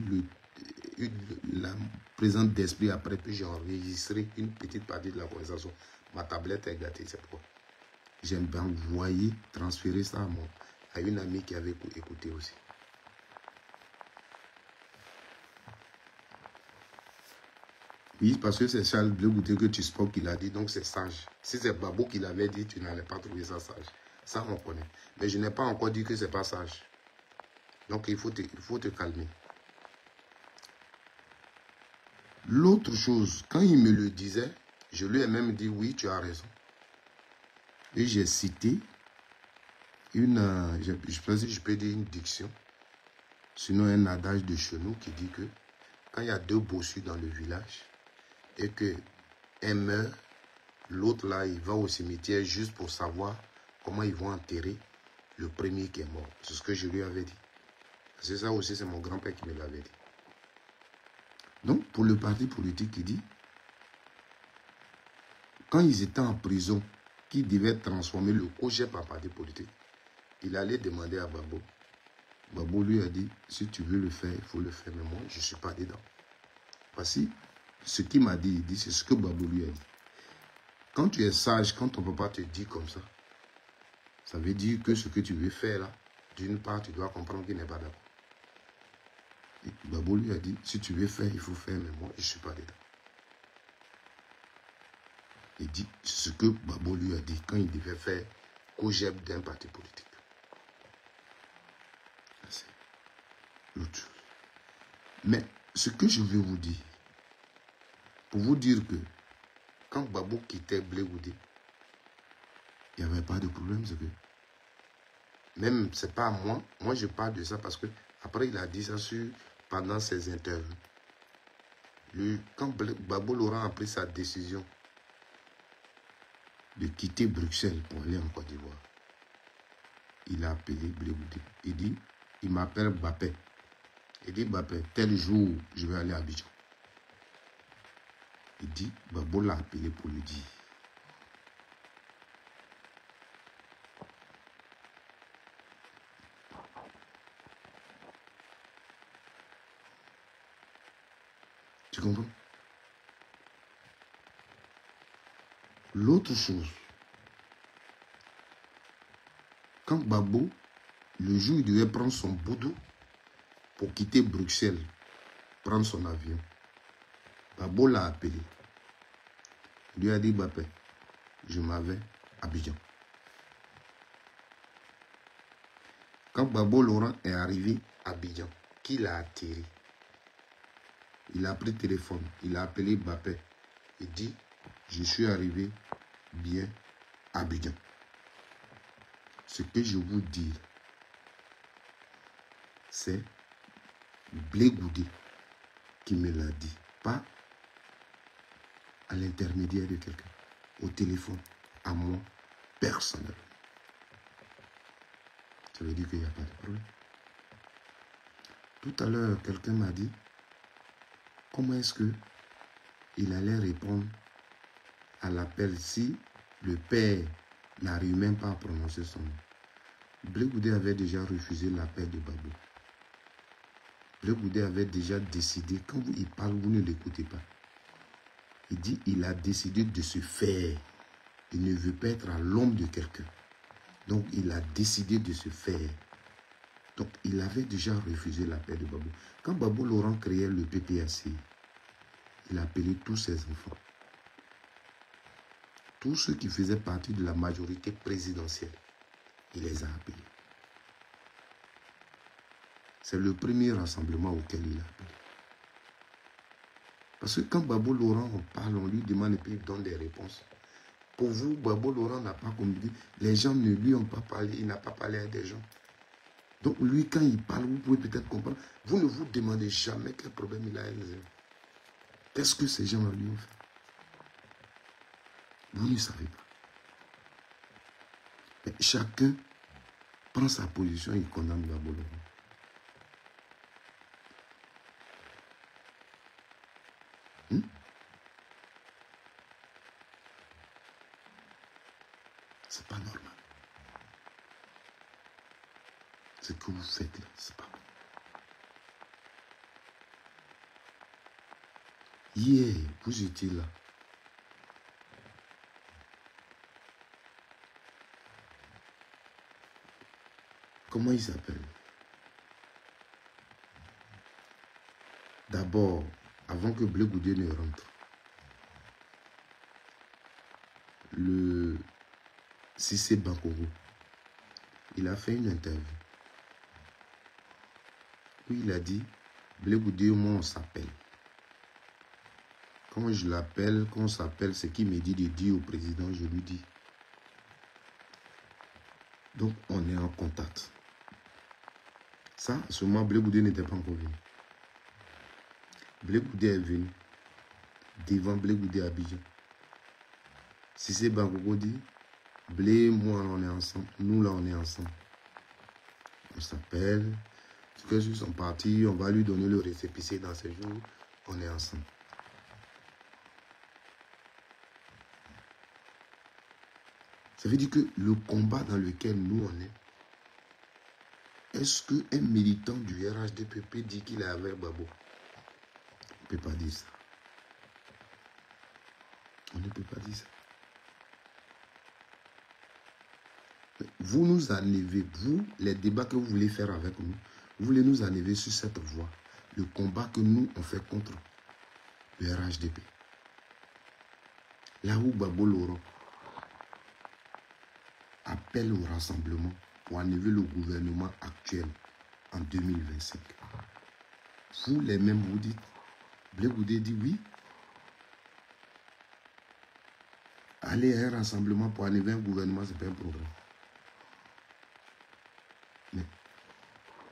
la présence d'esprit après, puis j'ai enregistré une petite partie de la conversation. Ma tablette est gâtée, c'est pourquoi. J'ai envoyé, transféré ça à une amie qui avait écouté aussi. Oui, parce que c'est Charles Blé Goudé que tu spoke qu'il a dit, donc c'est sage. Si c'est Babo qui l'avait dit, tu n'allais pas trouver ça sage. Ça, on connaît. Mais je n'ai pas encore dit que ce n'est pas sage. Donc, il faut te calmer. L'autre chose, quand il me le disait, je lui ai même dit, oui, tu as raison. Et j'ai cité je pense que je peux dire une diction, sinon un adage de chez nous qui dit que quand il y a deux bossus dans le village, et que un meurt, l'autre là, il va au cimetière juste pour savoir comment ils vont enterrer le premier qui est mort. C'est ce que je lui avais dit. C'est ça aussi, c'est mon grand-père qui me l'avait dit. Donc, pour le parti politique, il dit, quand ils étaient en prison, qui devaient transformer le COJEP en parti politique, il allait demander à Babo. Babo lui a dit, si tu veux le faire, il faut le faire, mais moi, je ne suis pas dedans. Voici ce qu'il m'a dit, il dit, c'est ce que Babo lui a dit. Quand tu es sage, quand ton papa te dit comme ça veut dire que ce que tu veux faire là, d'une part, tu dois comprendre qu'il n'est pas d'accord. Babo lui a dit, si tu veux faire, il faut faire, mais moi, je ne suis pas dedans. Il dit ce que Babo lui a dit quand il devait faire COJEP d'un parti politique. C'est l'autre chose. Mais ce que je veux vous dire, pour vous dire que quand Babo quittait Blé Goudé, il n'y avait pas de problème. C'est que même, c'est pas moi. Moi, je parle de ça parce que après, il a dit ça pendant ses interviews. Quand Babo Laurent a pris sa décision de quitter Bruxelles pour aller en Côte d'Ivoire, il a appelé Blé Goudé. Il dit, il m'appelle Bappé. Il dit, Bappé, tel jour, je vais aller à Abidjan. Il dit, Babo l'a appelé pour lui dire. Tu comprends? L'autre chose, quand Babo, le jour où il devait prendre son boudou pour quitter Bruxelles, prendre son avion, Babo l'a appelé. Il lui a dit, Bappé, je m'en vais à Abidjan. Quand Babo Laurent est arrivé à Abidjan, qui l'a atterri, il a pris le téléphone, il a appelé Bappé. Il dit, je suis arrivé bien à Abidjan. Ce que je vous dis, c'est Blé Goudé qui me l'a dit, pas à l'intermédiaire de quelqu'un, au téléphone. à moi, personnellement. Ça veut dire qu'il n'y a pas de problème. Tout à l'heure, quelqu'un m'a dit, comment est-ce qu'il allait répondre à l'appel si le père n'arrive même pas à prononcer son nom. Blé Goudé avait déjà refusé l'appel de Babou. Blé Goudé avait déjà décidé, quand il parle, vous ne l'écoutez pas. Il dit, il a décidé de se faire. Il ne veut pas être à l'ombre de quelqu'un. Donc, il a décidé de se faire. Donc, il avait déjà refusé l'appel de Babou. Quand Babou Laurent créait le PPAC, il a appelé tous ses enfants. Tous ceux qui faisaient partie de la majorité présidentielle, il les a appelés. C'est le premier rassemblement auquel il a appelé. Parce que quand Babou Laurent on parle, on lui demande et puis il donne des réponses. Pour vous, Babou Laurent n'a pas communiqué. Les gens ne lui ont pas parlé, il n'a pas parlé à des gens. Donc lui, quand il parle, vous pouvez peut-être comprendre. Vous ne vous demandez jamais quel problème il a avec les gens. Qu'est-ce que ces gens lui ont fait? Vous ne savez pas. Mais chacun prend sa position et il condamne Babou Laurent. C'est pas normal. Ce que vous faites là, c'est pas normal. Hier, vous étiez là. Comment il s'appelle? D'abord, avant que Blé Goudé ne rentre, le Cissé Bankoro, il a fait une interview où il a dit, Blé Goudé, moi on s'appelle. Quand je l'appelle, quand on s'appelle, ce qu'il me dit de dire au président, je lui dis. Donc on est en contact. Ça, à ce moment, Blé Goudé n'était pas encore venu. Blé Goudé est venu devant Blé Goudé à Abidjan. Cissé Bankoro dit, Blé, moi on est ensemble, nous là on est ensemble. On s'appelle, que sur son parti, on va lui donner le récépissé dans ces jours, on est ensemble. Ça veut dire que le combat dans lequel nous on est-ce qu'un militant du RHDP peut dire qu'il est avec Babou? On ne peut pas dire ça. On ne peut pas dire ça. Vous nous enlevez, vous, les débats que vous voulez faire avec nous, vous voulez nous enlever sur cette voie. Le combat que nous, on fait contre le RHDP. Là où Babou Laurent appelle au rassemblement pour enlever le gouvernement actuel en 2025. Vous, les mêmes, vous dites, Blé Goudé dit oui. Aller à un rassemblement pour enlever un gouvernement, ce n'est pas un problème. Mais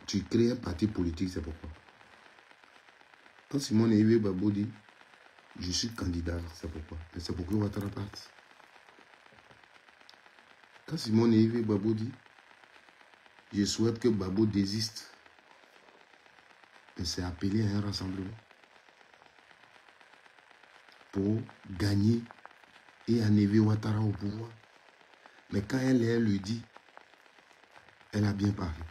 tu crées un parti politique, c'est pourquoi. Quand Simone Ewe Babou dit, je suis candidat, c'est pourquoi. Mais c'est pour que Ouattara parte. Quand Simone Ewe Babou dit, je souhaite que Babou désiste, c'est appelé à un rassemblement pour gagner et enlever Ouattara au pouvoir. Mais quand elle le dit, elle a bien parlé.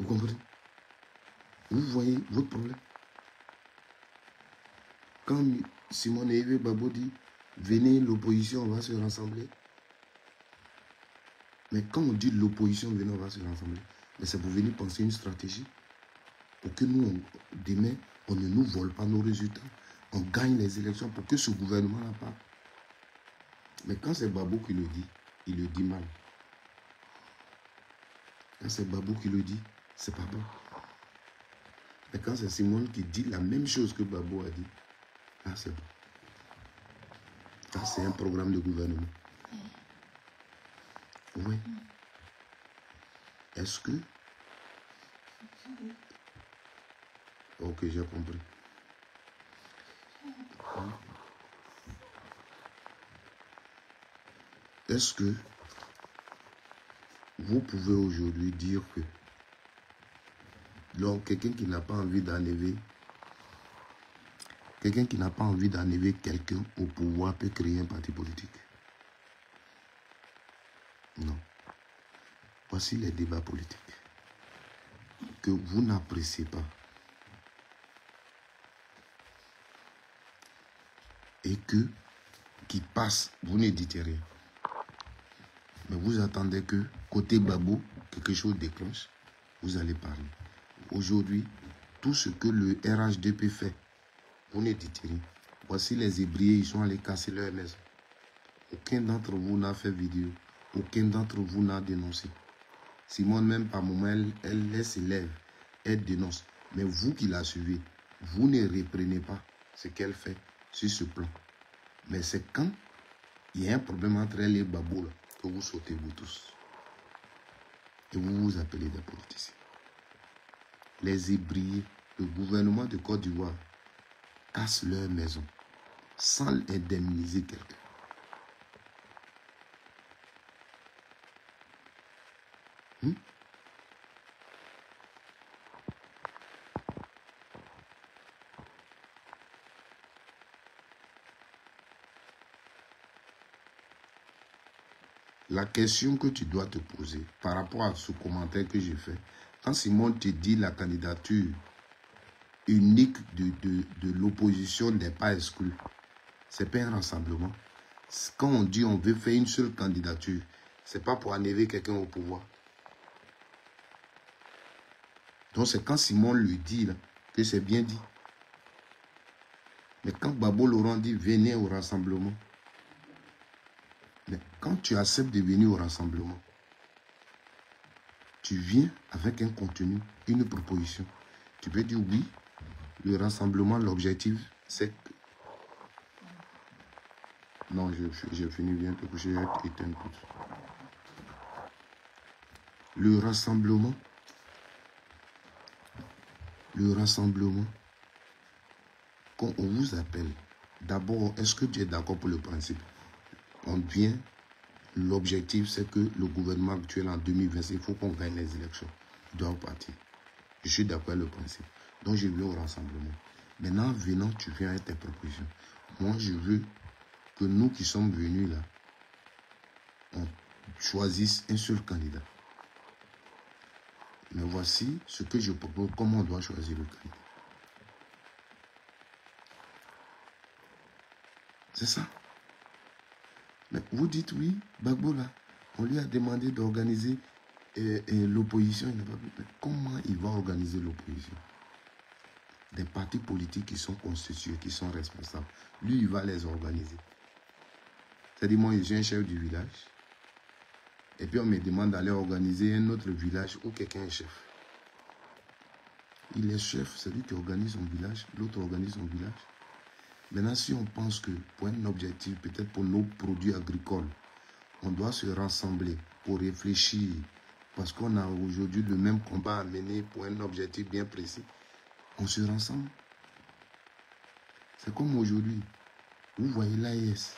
Vous comprenez? Vous voyez votre problème? Quand Simone Ewe Babou dit, venez l'opposition, on va se rassembler. Mais quand on dit l'opposition, venez, on va se rassembler. Mais c'est pour venir penser une stratégie. Pour que nous, demain, on ne nous vole pas nos résultats. On gagne les élections pour que ce gouvernement-là parte. Mais quand c'est Babou qui le dit, il le dit mal. Quand c'est Babou qui le dit, c'est pas bon. Mais quand c'est Simone qui dit la même chose que Babou a dit, là c'est bon. Là c'est un programme de gouvernement. Oui. Est-ce que... Ok, j'ai compris. est-ce que vous pouvez aujourd'hui dire que donc quelqu'un qui n'a pas envie d'enlever quelqu'un au pouvoir peut créer un parti politique? Non. Voici les débats politiques que vous n'appréciez pas et qui passent, vous ne dites rien. Mais vous attendez que côté Babo, quelque chose déclenche, vous allez parler. Aujourd'hui, tout ce que le RHDP fait, vous ne dites rien. Voici les ébriers, ils sont allés casser leur maison. Aucun d'entre vous n'a fait vidéo. Aucun d'entre vous n'a dénoncé. Simone, même par moment, elle laisse ses lèvres. Elle dénonce. Mais vous qui la suivez, vous ne reprenez pas ce qu'elle fait sur ce plan. Mais c'est quand il y a un problème entre elle et Babo là, que vous sautez vous tous. Et vous vous appelez des politiciens. Les ébriers, le gouvernement de Côte d'Ivoire casse leur maison sans indemniser quelqu'un. La question que tu dois te poser par rapport à ce commentaire que j'ai fait, quand Simon te dit la candidature unique de l'opposition n'est pas exclue, ce n'est pas un rassemblement. Quand on dit on veut faire une seule candidature, ce n'est pas pour enlever quelqu'un au pouvoir. Donc c'est quand Simon lui dit là, que c'est bien dit. Mais quand Babo Laurent dit venez au rassemblement, mais quand tu acceptes de venir au rassemblement, tu viens avec un contenu, une proposition. Tu peux dire oui, le rassemblement, l'objectif, c'est que... Non, j'ai fini, viens te coucher, j'ai éteint tout. Le rassemblement, quand on vous appelle, d'abord, est-ce que tu es d'accord pour le principe? On vient, l'objectif, c'est que le gouvernement actuel en 2020, il faut qu'on gagne les élections. Il doit partir. Je suis d'accord avec le principe. Donc, je viens au rassemblement. Maintenant, venant, tu viens avec tes propositions. Moi, je veux que nous qui sommes venus là, on choisisse un seul candidat. Mais voici ce que je propose, comment on doit choisir le candidat. C'est ça. Mais vous dites oui, Gbagbo là, on lui a demandé d'organiser l'opposition. Il n'a pas pu. Mais comment il va organiser l'opposition? Des partis politiques qui sont constitués, qui sont responsables. Lui, il va les organiser. C'est-à-dire, moi, je suis un chef du village. Et puis, on me demande d'aller organiser un autre village où quelqu'un est chef. Il est chef, c'est lui qui organise son village, l'autre organise son village. Maintenant, si on pense que pour un objectif, peut-être pour nos produits agricoles, on doit se rassembler pour réfléchir, parce qu'on a aujourd'hui le même combat à mener pour un objectif bien précis, on se rassemble. C'est comme aujourd'hui. Vous voyez l'AES.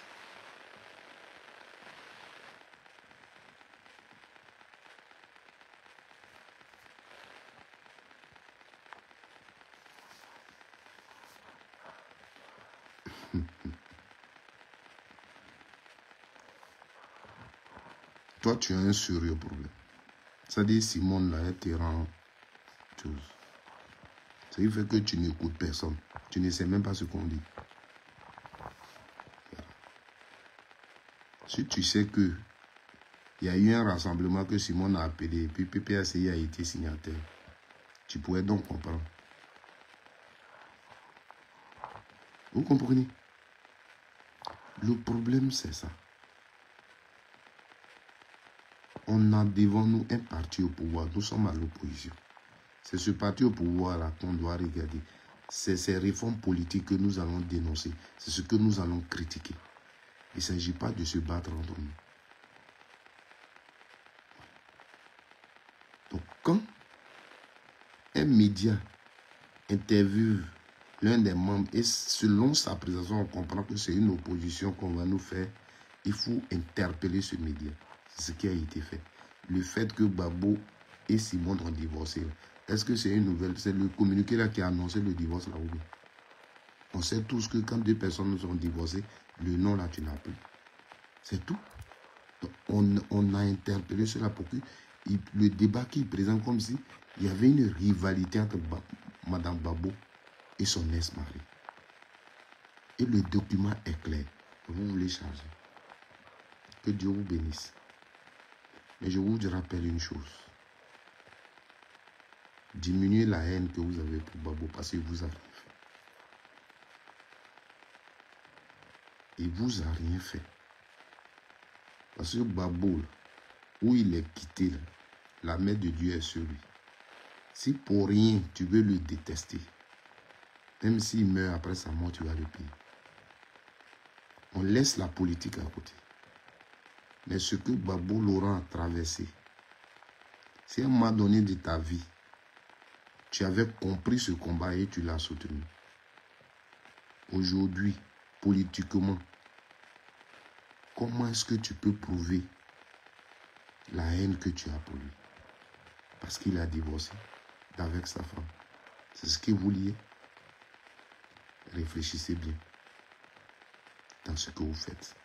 Toi, tu as un sérieux problème. C'est-à-dire, Simone, là, elle te rend chose. Ça fait que tu n'écoutes personne. Tu ne sais même pas ce qu'on dit. Si tu sais que il y a eu un rassemblement que Simone a appelé, puis PPACI a été signataire, tu pourrais donc comprendre. Vous comprenez? Le problème, c'est ça. On a devant nous un parti au pouvoir. Nous sommes à l'opposition. C'est ce parti au pouvoir-là qu'on doit regarder. C'est ces réformes politiques que nous allons dénoncer. C'est ce que nous allons critiquer. Il ne s'agit pas de se battre entre nous. Donc, quand un média interviewe l'un des membres et selon sa présentation, on comprend que c'est une opposition qu'on va nous faire il faut interpeller ce média. C'est ce qui a été fait. Le fait que Gbagbo et Simon ont divorcé, est-ce que c'est une nouvelle? C'est le communiqué là qui a annoncé le divorce là ou bien? On sait tous que quand deux personnes sont divorcées, le nom là tu n'as plus. C'est tout. On a interpellé cela pour que le débat qui est présent comme si il y avait une rivalité entre Madame Gbagbo et son ex-mari. Et le document est clair. Vous voulez charger. Que Dieu vous bénisse. Mais je vous rappelle une chose. Diminuez la haine que vous avez pour Gbagbo parce qu'il vous a rien fait. Il vous a rien fait. Parce que Gbagbo, où il est quitté, là, la main de Dieu est sur lui. Si pour rien tu veux le détester, même s'il meurt après sa mort, tu vas le payer. On laisse la politique à côté. Mais ce que Gbagbo Laurent a traversé, si à un moment donné de ta vie, tu avais compris ce combat et tu l'as soutenu. Aujourd'hui, politiquement, comment est-ce que tu peux prouver la haine que tu as pour lui? Parce qu'il a divorcé avec sa femme. C'est ce que vous liez. Réfléchissez bien dans ce que vous faites.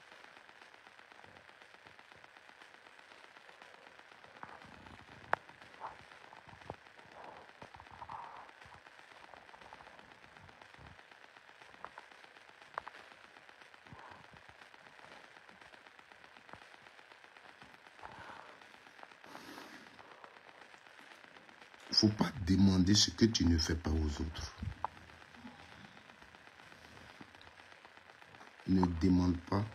Il ne faut pas demander ce que tu ne fais pas aux autres. Ne demande pas